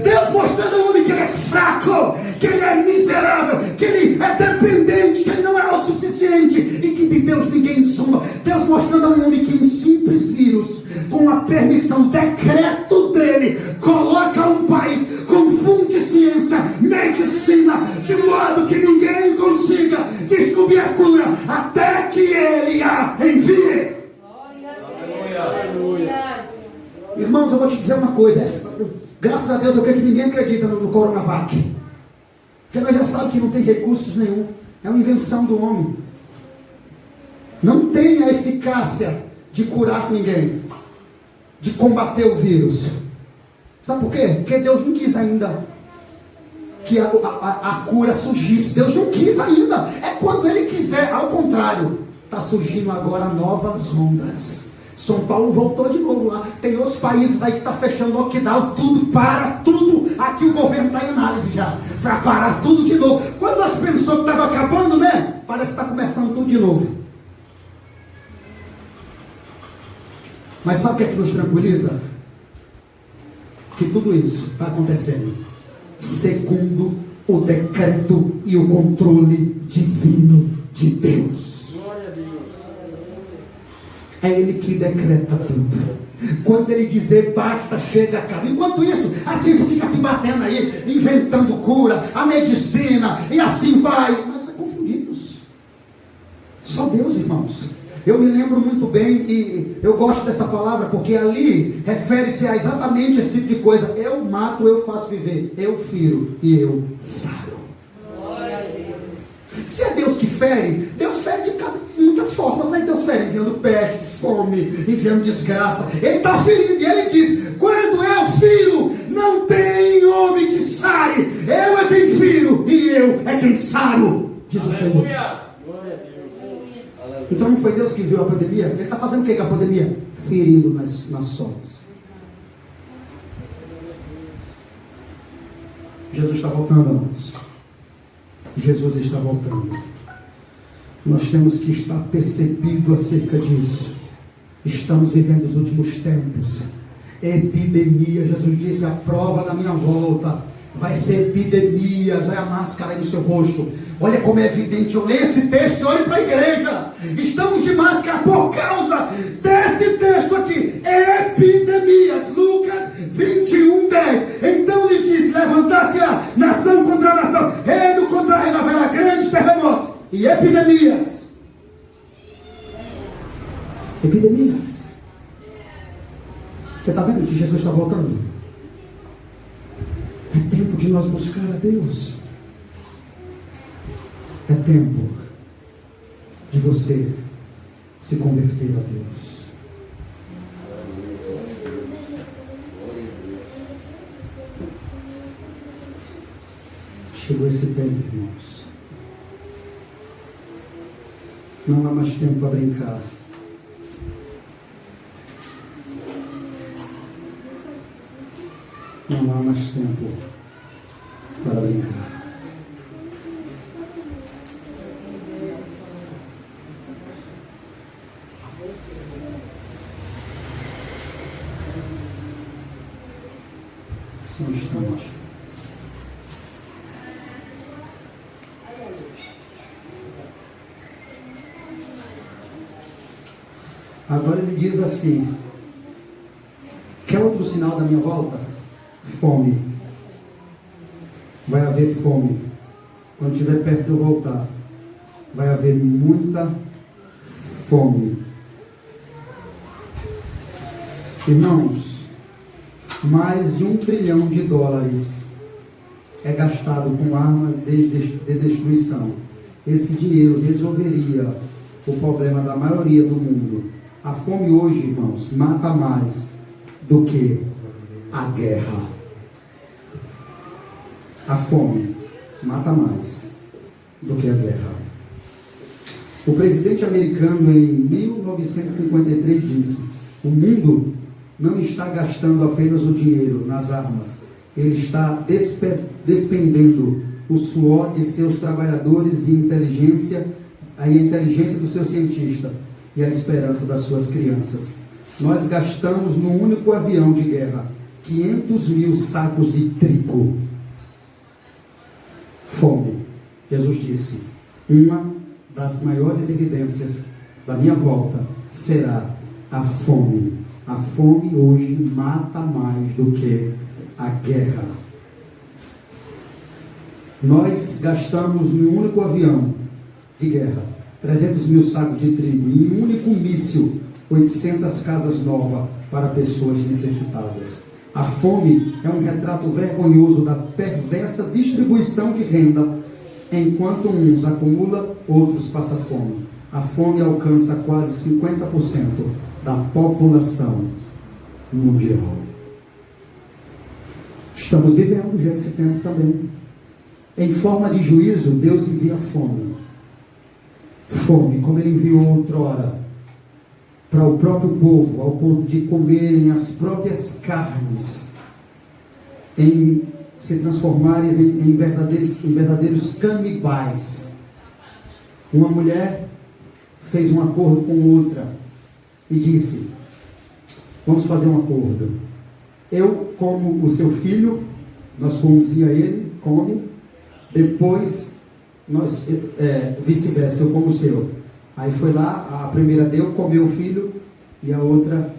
Deus mostrando ao homem que ele é fraco, que ele é miserável, que ele é dependente, que ele não é autossuficiente, e que de Deus ninguém zomba. Deus mostrando a um homem que em simples vírus, com a permissão, decreto dele, coloca um país, confunde ciência, medicina, de modo que ninguém consiga descobrir a cura, até que ele a envie. Aleluia. Irmãos, eu vou te dizer uma coisa, graças a Deus eu creio que ninguém acredita no Coronavac, porque nós já sabemos que não tem recursos nenhum, é uma invenção do homem, não tem a eficácia de curar ninguém, de combater o vírus. Sabe por quê? Porque Deus não quis ainda que a cura surgisse. Deus não quis ainda. É quando Ele quiser. Ao contrário, está surgindo agora novas ondas. São Paulo voltou de novo lá. Tem outros países aí que está fechando lockdown. Tudo para, tudo. Aqui o governo está em análise já, para parar tudo de novo. Quando nós pensamos que estava acabando, né? Parece que está começando tudo de novo. Mas sabe o que é que nos tranquiliza? Que tudo isso está acontecendo segundo o decreto e o controle divino de Deus. Glória a Deus. É Ele que decreta tudo. Quando Ele dizer basta, chega, acaba. Enquanto isso, a ciência fica se batendo aí, inventando cura, a medicina, e assim vai. Mas é confundidos. Só Deus, irmãos. Eu me lembro muito bem, e eu gosto dessa palavra, porque ali refere-se a exatamente esse tipo de coisa. Eu mato, eu faço viver. Eu firo e eu saro. Glória a Deus. Se é Deus fere? Deus fere de muitas formas. Como é que Deus fere? Enviando peste, fome, enviando desgraça. Ele está ferindo, e ele diz: quando eu firo, não tem homem que sare. Eu é quem firo, e eu é quem saro, diz o Senhor. Então não foi Deus que enviou a pandemia? Ele está fazendo o que com a pandemia? Ferindo nas solas. Jesus está voltando, amados. Jesus está voltando. Nós temos que estar percebido acerca disso. Estamos vivendo os últimos tempos. Epidemia. Jesus disse: a prova da minha volta vai ser epidemias. Olha a máscara aí no seu rosto. Olha como é evidente. Eu leio esse texto e olho para a igreja. Estamos de máscara por causa desse texto aqui. Epidemias. Lucas 21:10. Então ele diz: levantar-se-á nação contra nação, reino contra reino, haverá grandes terremotos e epidemias. Epidemias. Você está vendo que Jesus está voltando? É tempo de nós buscar a Deus. É tempo de você se converter a Deus. Chegou esse tempo, irmãos. Não há mais tempo para brincar. Não há mais tempo para brincar. Só um instante. Agora ele diz assim: quer outro sinal da minha volta? Fome. Vai haver fome. Quando estiver perto de eu voltar, vai haver muita fome. Irmãos, mais de $1 trilhão é gastado com armas de destruição. Esse dinheiro resolveria o problema da maioria do mundo. A fome hoje, irmãos, mata mais do que a guerra. A fome mata mais do que a guerra. O presidente americano, em 1953, disse: o mundo não está gastando apenas o dinheiro nas armas, ele está despendendo o suor de seus trabalhadores e a inteligência dos seus cientistas e a esperança das suas crianças. Nós gastamos no único avião de guerra 500 mil sacos de trigo. Fome. Jesus disse: uma das maiores evidências da minha volta será a fome. A fome hoje mata mais do que a guerra. Nós gastamos no único avião de guerra 300 mil sacos de trigo e em um único míssil 800 casas novas para pessoas necessitadas. A fome é um retrato vergonhoso da perversa distribuição de renda. Enquanto uns acumulam, outros passam fome. A fome alcança quase 50% da população mundial. Estamos vivendo já esse tempo também. Em forma de juízo, Deus envia fome. Fome, como Ele enviou outrora para o próprio povo, ao ponto de comerem as próprias carnes, se transformarem em verdadeiros canibais. Uma mulher fez um acordo com outra e disse: vamos fazer um acordo. Eu como o seu filho, nós comemos ele, come, depois nós vice-versa, eu como o seu. Aí foi lá, a primeira deu, comeu o filho, e a outra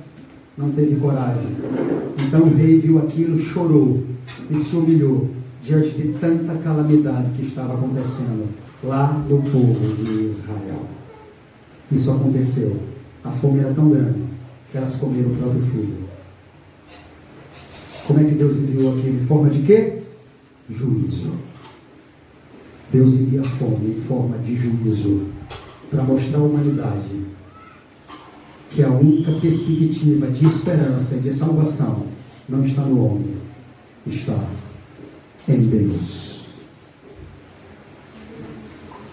não teve coragem. Então o rei viu aquilo, chorou e se humilhou diante de tanta calamidade que estava acontecendo lá do povo de Israel. Isso aconteceu. A fome era tão grande que elas comeram o próprio filho. Como é que Deus enviou aquilo? Em forma de quê? Juízo. Deus envia fome em forma de juízo para mostrar à humanidade que a única perspectiva de esperança e de salvação não está no homem, está em Deus.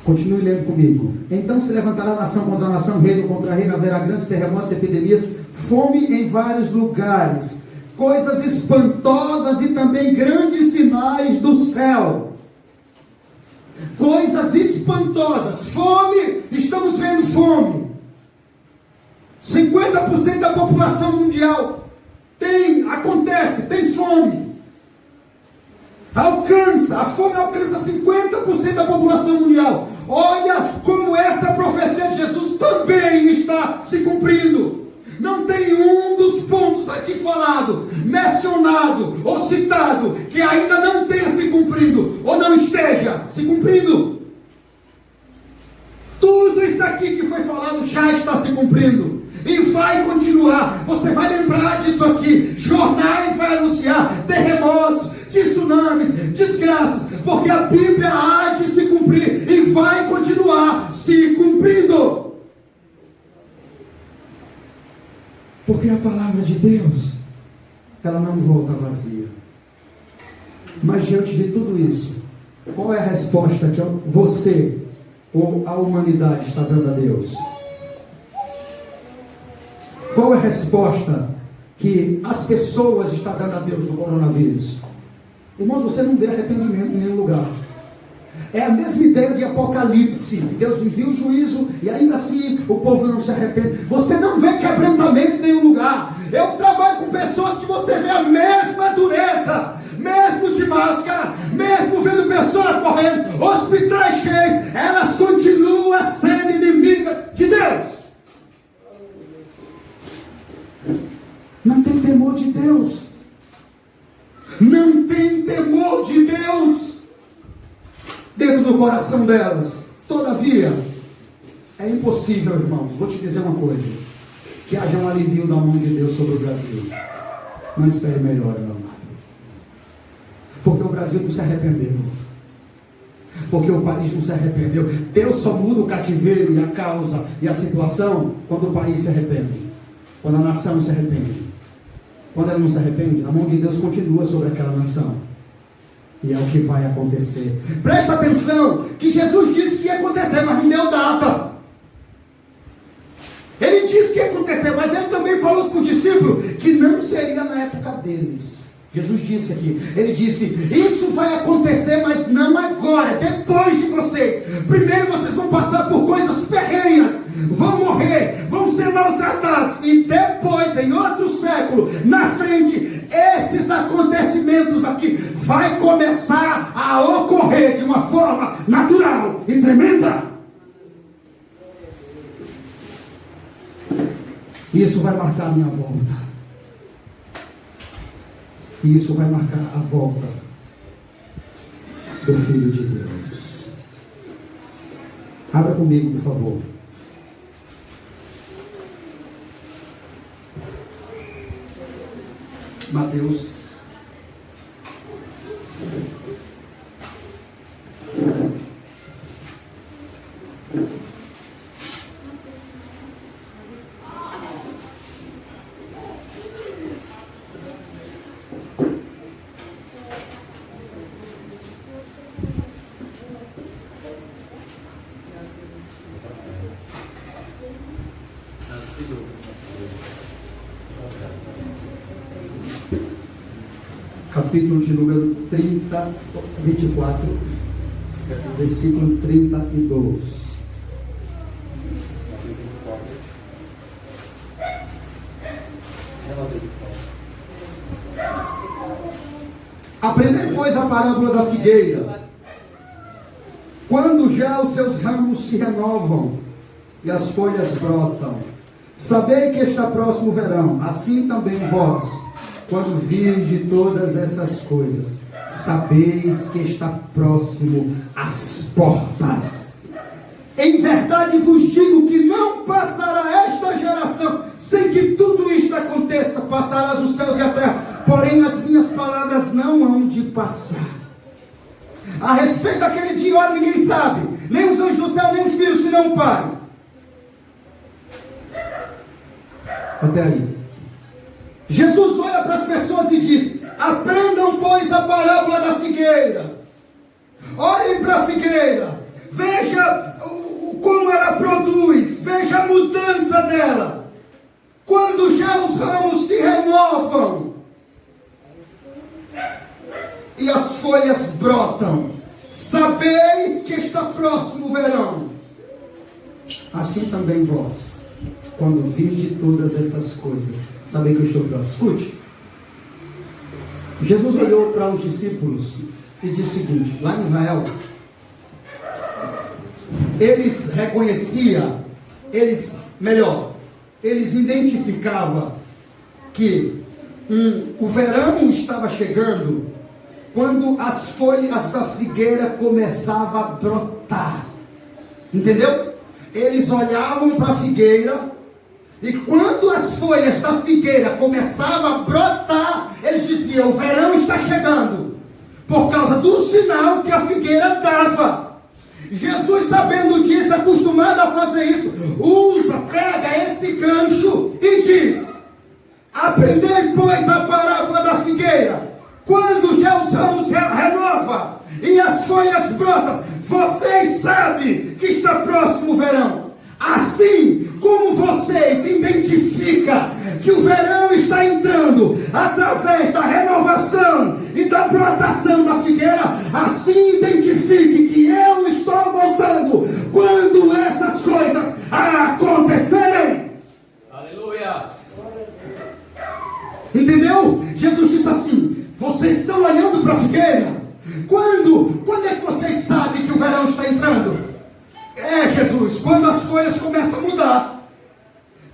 Continue lendo comigo. Então se levantará nação contra nação, reino contra reino, haverá grandes terremotos, epidemias, fome em vários lugares, coisas espantosas e também grandes sinais do céu. Coisas espantosas, fome, estamos vendo fome. 50% da população mundial tem fome. A fome alcança 50% da população mundial. Olha como essa profecia de Jesus também está se cumprindo. Não tem um dos pontos aqui falado, mencionado ou citado, que ainda não tenha se cumprido, ou não esteja se cumprindo. Tudo isso aqui que foi falado já está se cumprindo. E vai continuar. Você vai lembrar disso aqui. Jornais vai anunciar terremotos, tsunamis, desgraças, porque a Bíblia há de se cumprir e vai continuar se cumprindo. Porque a palavra de Deus, ela não volta vazia. Mas diante de tudo isso, qual é a resposta que você ou a humanidade está dando a Deus? Qual é a resposta que as pessoas estão dando a Deus no coronavírus? Irmãos, você não vê arrependimento em nenhum lugar. É a mesma ideia de Apocalipse. Deus envia o juízo e ainda assim o povo não se arrepende. Você não vê quebrantamento em nenhum lugar. Eu trabalho com pessoas que você vê a mesma dureza, mesmo de máscara, mesmo vendo pessoas morrendo, hospitais cheios, elas continuam sendo inimigas de Deus. Não tem temor de Deus. Não tem temor de Deus dentro do coração delas. Todavia, é impossível, irmãos, vou te dizer uma coisa, que haja um alívio da mão de Deus sobre o Brasil. Não espere melhor, meu amado. Porque o Brasil não se arrependeu. Porque o país não se arrependeu. Deus só muda o cativeiro e a causa e a situação quando o país se arrepende. Quando a nação se arrepende. Quando ela não se arrepende, a mão de Deus continua sobre aquela nação. E é o que vai acontecer. Presta atenção, que Jesus disse que ia acontecer, mas não deu data. Ele disse que ia acontecer, mas ele também falou para os discípulos que não seria na época deles. Jesus disse aqui, ele disse, isso vai acontecer, mas não agora, depois de vocês. Primeiro vocês vão passar por coisas ferrenhas, vão morrer, vão ser maltratados, e depois, em outro século, na frente, esses acontecimentos aqui vai começar a ocorrer de uma forma natural e tremenda. Isso vai marcar a minha volta. E isso vai marcar a volta do Filho de Deus. Abra comigo, por favor. Mateus. Capítulo de número 24, versículo 32. Aprendei, pois, a parábola da figueira. Quando já os seus ramos se renovam e as folhas brotam, sabei que está próximo o verão. Assim também vós, quando virdes todas essas coisas, sabeis que está próximo às portas. Em verdade vos digo que não passará esta geração sem que tudo isto aconteça. Passarás os céus e a terra, porém as minhas palavras não hão de passar. A respeito daquele dia, olha, ninguém sabe. Nem os anjos do céu, nem o filho, senão o Pai. Até aí. Jesus olha para as pessoas e diz: aprendam, pois, a parábola da figueira. Olhem para a figueira. Veja como ela produz. Veja a mudança dela. Quando já os ramos se renovam e as folhas brotam, sabeis que está próximo o verão. Assim também vós, quando vide todas essas coisas, sabei que eu estou próximo. Escute. Jesus olhou para os discípulos e disse o seguinte: lá em Israel, eles reconheciam, eles identificavam que o verão estava chegando quando as folhas da figueira começavam a brotar. Entendeu? Eles olhavam para a figueira e quando as folhas da figueira começavam a brotar, eles diziam: o verão está chegando, por causa do sinal que a figueira dava. Jesus, sabendo disso, acostumado a fazer isso, pega esse gancho e diz: aprendei, pois, a parábola da figueira. Quando já os ramos renovam e as folhas brotam, vocês sabem que está próximo o verão. Assim como vocês identificam que o verão está entrando através da renovação e da brotação da figueira, assim identifique que eu estou voltando quando essas coisas acontecerem. Aleluia. Entendeu? Jesus disse assim: vocês estão olhando para a figueira? Quando é que vocês sabem que o verão está entrando? Jesus, quando as folhas começam a mudar,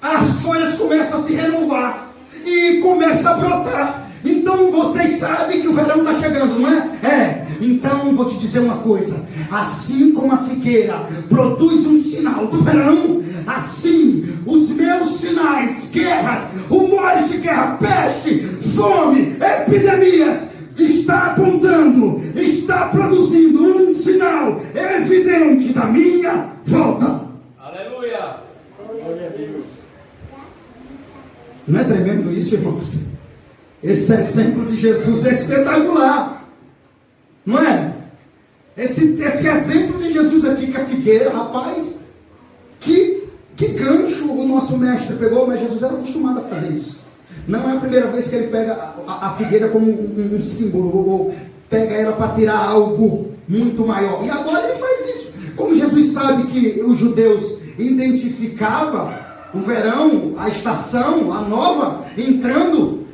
as folhas começam a se renovar e começam a brotar. Então vocês sabem que o verão está chegando, não é? Então vou te dizer uma coisa: assim como a figueira produz um sinal do verão, assim os meus sinais, guerras, rumores de guerra, peste, fome, epidemias, está apontando, está produzindo um sinal evidente da minha volta. Aleluia. Glória a Deus. Não é tremendo isso, irmãos? Esse exemplo de Jesus é espetacular, não é? Esse exemplo de Jesus aqui, que a figueira, rapaz, que gancho o nosso mestre pegou, mas Jesus era acostumado a fazer isso. Não é a primeira vez que ele pega a figueira como um símbolo, ou pega ela para tirar algo muito maior. E agora ele faz isso. Como Jesus sabe que os judeus identificavam o verão, a estação, a nova, entrando,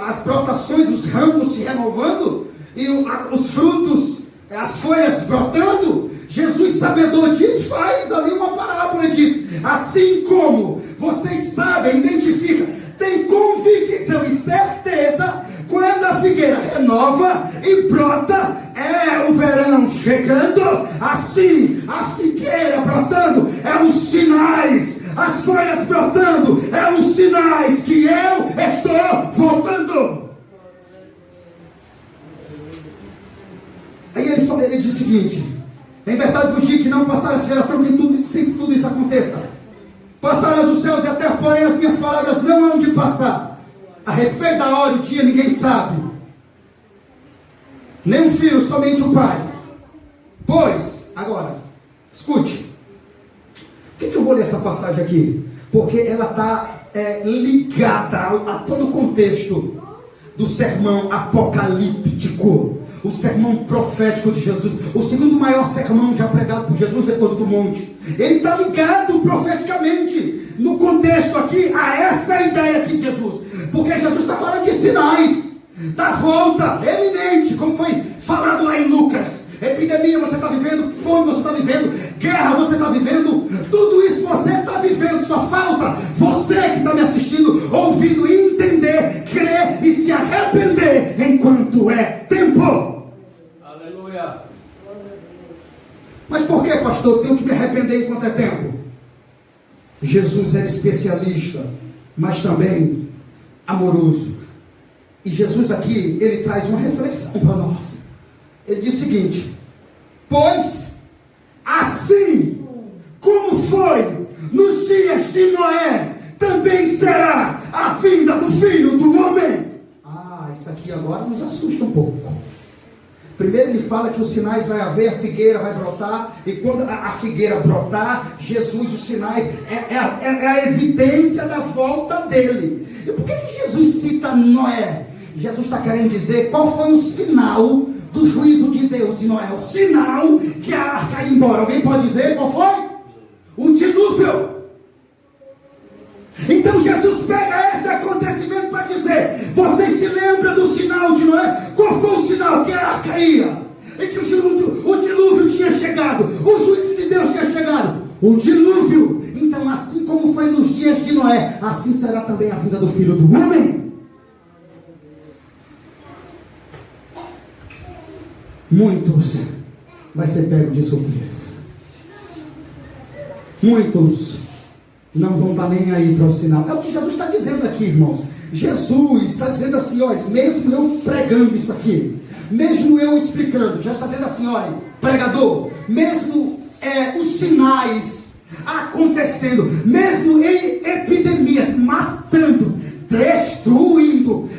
as brotações, os ramos se renovando, e os frutos, as folhas brotando, Jesus, sabedor disso, faz ali uma parábola e diz: assim como vocês sabem, identificam, tem convicção e certeza, quando a figueira renova e brota, é o verão chegando. Assim, a figueira brotando é os sinais, as folhas brotando é os sinais que eu estou voltando. Aí ele diz o seguinte: em verdade vos digo que não passará essa geração sem que tudo isso aconteça. Passarás os céus e a terra, porém as minhas palavras não hão de passar. A respeito da hora e o dia ninguém sabe, nem o filho, somente o Pai. Pois, agora, escute. Por que eu vou ler essa passagem aqui? Porque ela está ligada a todo o contexto do sermão apocalíptico, o sermão profético de Jesus, o segundo maior sermão já pregado por Jesus depois do monte. Ele está ligado profeticamente no contexto aqui a essa ideia aqui de Jesus, porque Jesus está falando de sinais da volta eminente, como foi falado lá em Lucas. Epidemia você está vivendo, fome você está vivendo, guerra você está vivendo, tudo isso você está vivendo. Só falta você que está me assistindo, ouvindo, entender, crer e se arrepender enquanto é tempo. Aleluia. Mas por que, pastor, eu tenho que me arrepender enquanto é tempo? Jesus era especialista, mas também amoroso. E Jesus aqui, ele traz uma reflexão para nós. Ele diz o seguinte: pois assim como foi nos dias de Noé, também será a vinda do Filho do Homem. Isso aqui agora nos assusta um pouco. Primeiro ele fala que os sinais vai haver, a figueira vai brotar, e quando a figueira brotar, Jesus, os sinais, é a evidência da volta dele. E por que Jesus cita Noé? Jesus está querendo dizer qual foi o sinal do juízo de Deus em Noé, o sinal que a arca ia embora. Alguém pode dizer qual foi? O dilúvio. Então Jesus pega esse acontecimento para dizer: vocês se lembram do sinal de Noé? Qual foi o sinal? Que a arca ia, e que o dilúvio tinha chegado, o juízo de Deus tinha chegado, o dilúvio. Então assim como foi nos dias de Noé, assim será também a vinda do Filho do Homem. Muitos vai ser pego de surpresa. Muitos não vão estar nem aí para o sinal. É o que Jesus está dizendo aqui, irmãos. Jesus está dizendo assim: olha, mesmo eu pregando isso aqui, mesmo eu explicando, já está dizendo assim: olha, pregador, mesmo os sinais acontecendo, mesmo em epidemias, matando, destruindo,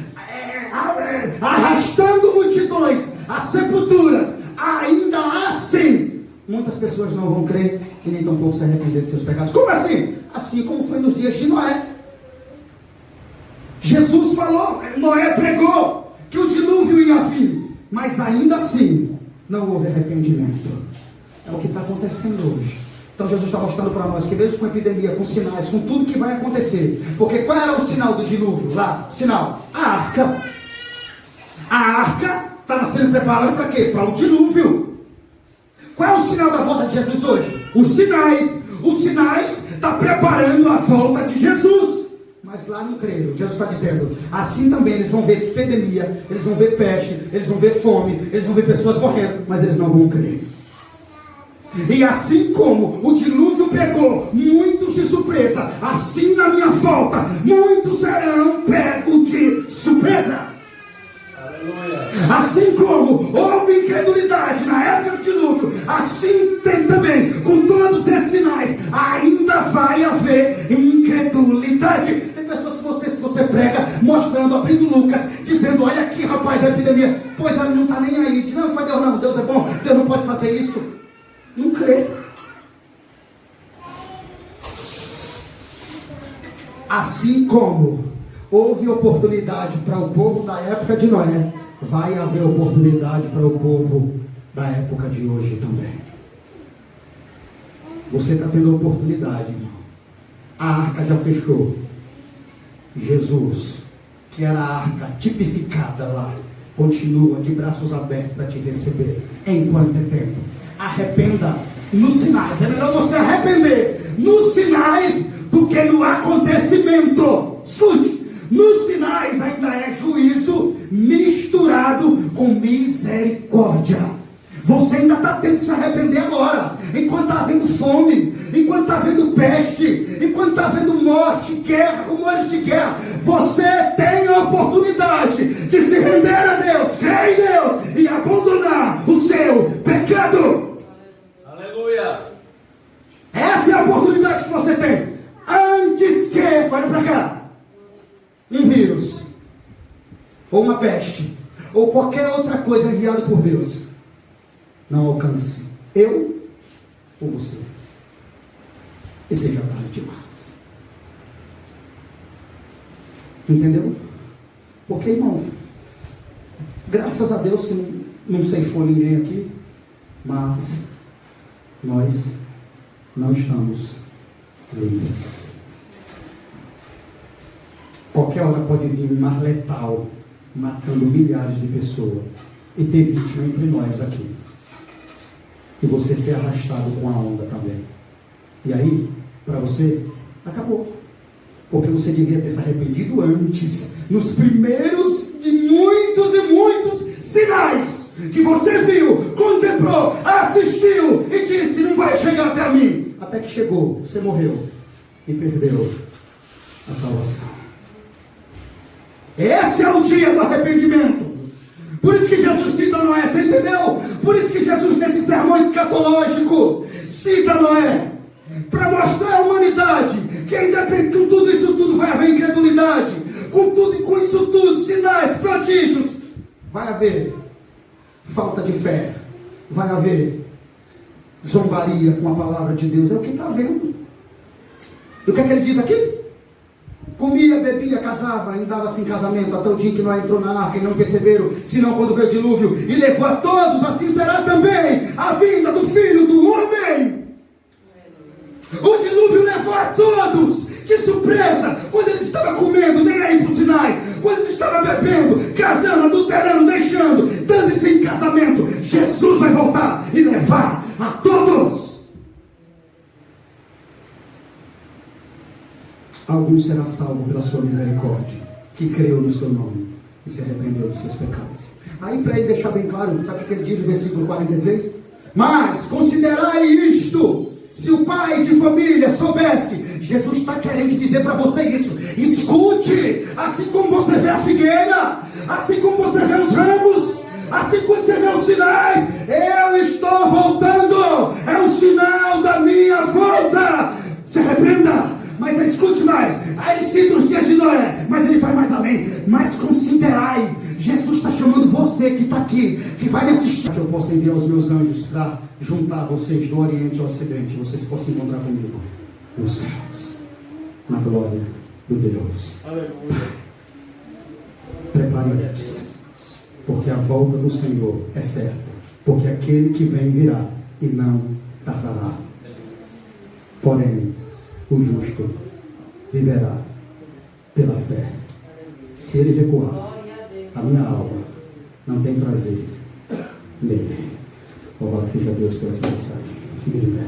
arrastando multidões, as sepulturas, ainda assim, muitas pessoas não vão crer e nem tampouco se arrepender de seus pecados. Como assim? Assim como foi nos dias de Noé. Jesus falou, Noé pregou que o dilúvio ia vir, mas ainda assim não houve arrependimento. É o que está acontecendo hoje. Então Jesus está mostrando para nós que mesmo com epidemia, com sinais, com tudo que vai acontecer, porque qual era o sinal do dilúvio lá? O sinal, a arca. A arca estava sendo preparada para quê? Para o dilúvio. Qual é o sinal da volta de Jesus hoje? Os sinais estão preparando a volta de Jesus. Mas lá não creram. Jesus está dizendo, assim também eles vão ver epidemia, eles vão ver peste, eles vão ver fome, eles vão ver pessoas morrendo, mas eles não vão crer. E assim como o dilúvio pegou muitos de surpresa, assim na minha volta, muitos serão pegos de surpresa. Aleluia. Assim como houve incredulidade na época do dilúvio, assim tem também, com todos esses sinais, ainda vai haver incredulidade. Tem pessoas que se você prega, mostrando, abrindo Lucas, dizendo, olha aqui rapaz, a epidemia, pois ela não está nem aí, diz, não foi Deus não, Deus é bom, Deus não pode fazer isso. Não crê. Assim como houve oportunidade para o povo da época de Noé, vai haver oportunidade para o povo da época de hoje também. Você está tendo oportunidade, irmão. A arca já fechou. Jesus, que era a arca tipificada lá, continua de braços abertos para te receber, enquanto é tempo. Arrependa nos sinais. É melhor você arrepender nos sinais do que no acontecimento. Escute, nos sinais ainda é juízo misturado com misericórdia. Você ainda está tendo que se arrepender agora, enquanto está havendo fome, enquanto está havendo peste, enquanto está havendo morte, guerra, rumores de guerra. Você tem a oportunidade de se render a Deus, crer em Deus e abandonar o seu pecado. Aleluia. Essa é a oportunidade que você tem. Antes que, olha para cá, um vírus, ou uma peste, ou qualquer outra coisa enviada por Deus não alcance eu ou você. E seja tarde demais. Entendeu? Porque, irmão, graças a Deus que não ceifou ninguém aqui, mas nós não estamos livres. Qualquer hora pode vir um mar letal, matando milhares de pessoas, e ter vítima entre nós aqui. E você ser arrastado com a onda também. E aí, para você, acabou. Porque você devia ter se arrependido antes, nos primeiros de muitos e muitos sinais que você viu, contemplou, assistiu e disse, não vai chegar até a mim. Até que chegou, você morreu e perdeu a salvação. Esse é o dia do arrependimento. Por isso que Jesus cita Noé, você entendeu? Por isso que Jesus, nesse sermão escatológico, cita Noé, para mostrar à humanidade que ainda com tudo isso tudo vai haver incredulidade, com tudo e com isso tudo, sinais, prodígios, vai haver falta de fé, vai haver zombaria com a palavra de Deus. É o que está vendo. E o que é que ele diz aqui? Comia, bebia, casava, e dava-se em casamento, até o dia que Noé entrou na arca e não perceberam, senão quando veio o dilúvio e levou a todos, assim será também a vinda do Filho do Homem. O dilúvio levou a todos de surpresa, quando eles estavam comendo, nem aí para os sinais, quando eles estavam bebendo, casando, adulterando, deixando, dando-se em casamento. Jesus vai voltar e levar a todos. Alguns será salvo pela sua misericórdia, que creu no seu nome e se arrependeu dos seus pecados. Aí, para ele deixar bem claro, sabe o que ele diz no versículo 43? Mas considerai isto: se o pai de família soubesse, Jesus está querendo dizer para você isso. Escute, assim como você vê a figueira, assim como você vê os ramos, assim como você vê os sinais, eu estou voltando, é um sinal da minha volta. Se arrependa. Mas escute mais, aí ele cita os dias de Noé, mas ele vai mais além. Mas considerai, Jesus está chamando você que está aqui, que vai me assistir, que eu possa enviar os meus anjos para juntar vocês do Oriente ao Ocidente, vocês possam encontrar comigo nos céus, na glória do Deus. Aleluia. Preparem-se, porque a volta do Senhor é certa, porque aquele que vem virá e não tardará. Porém, o justo viverá pela fé. Se ele recuar, a minha alma não tem prazer nele. Louvado seja Deus por essa mensagem. Fique de pé.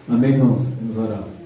Amém, irmãos? Vamos orar.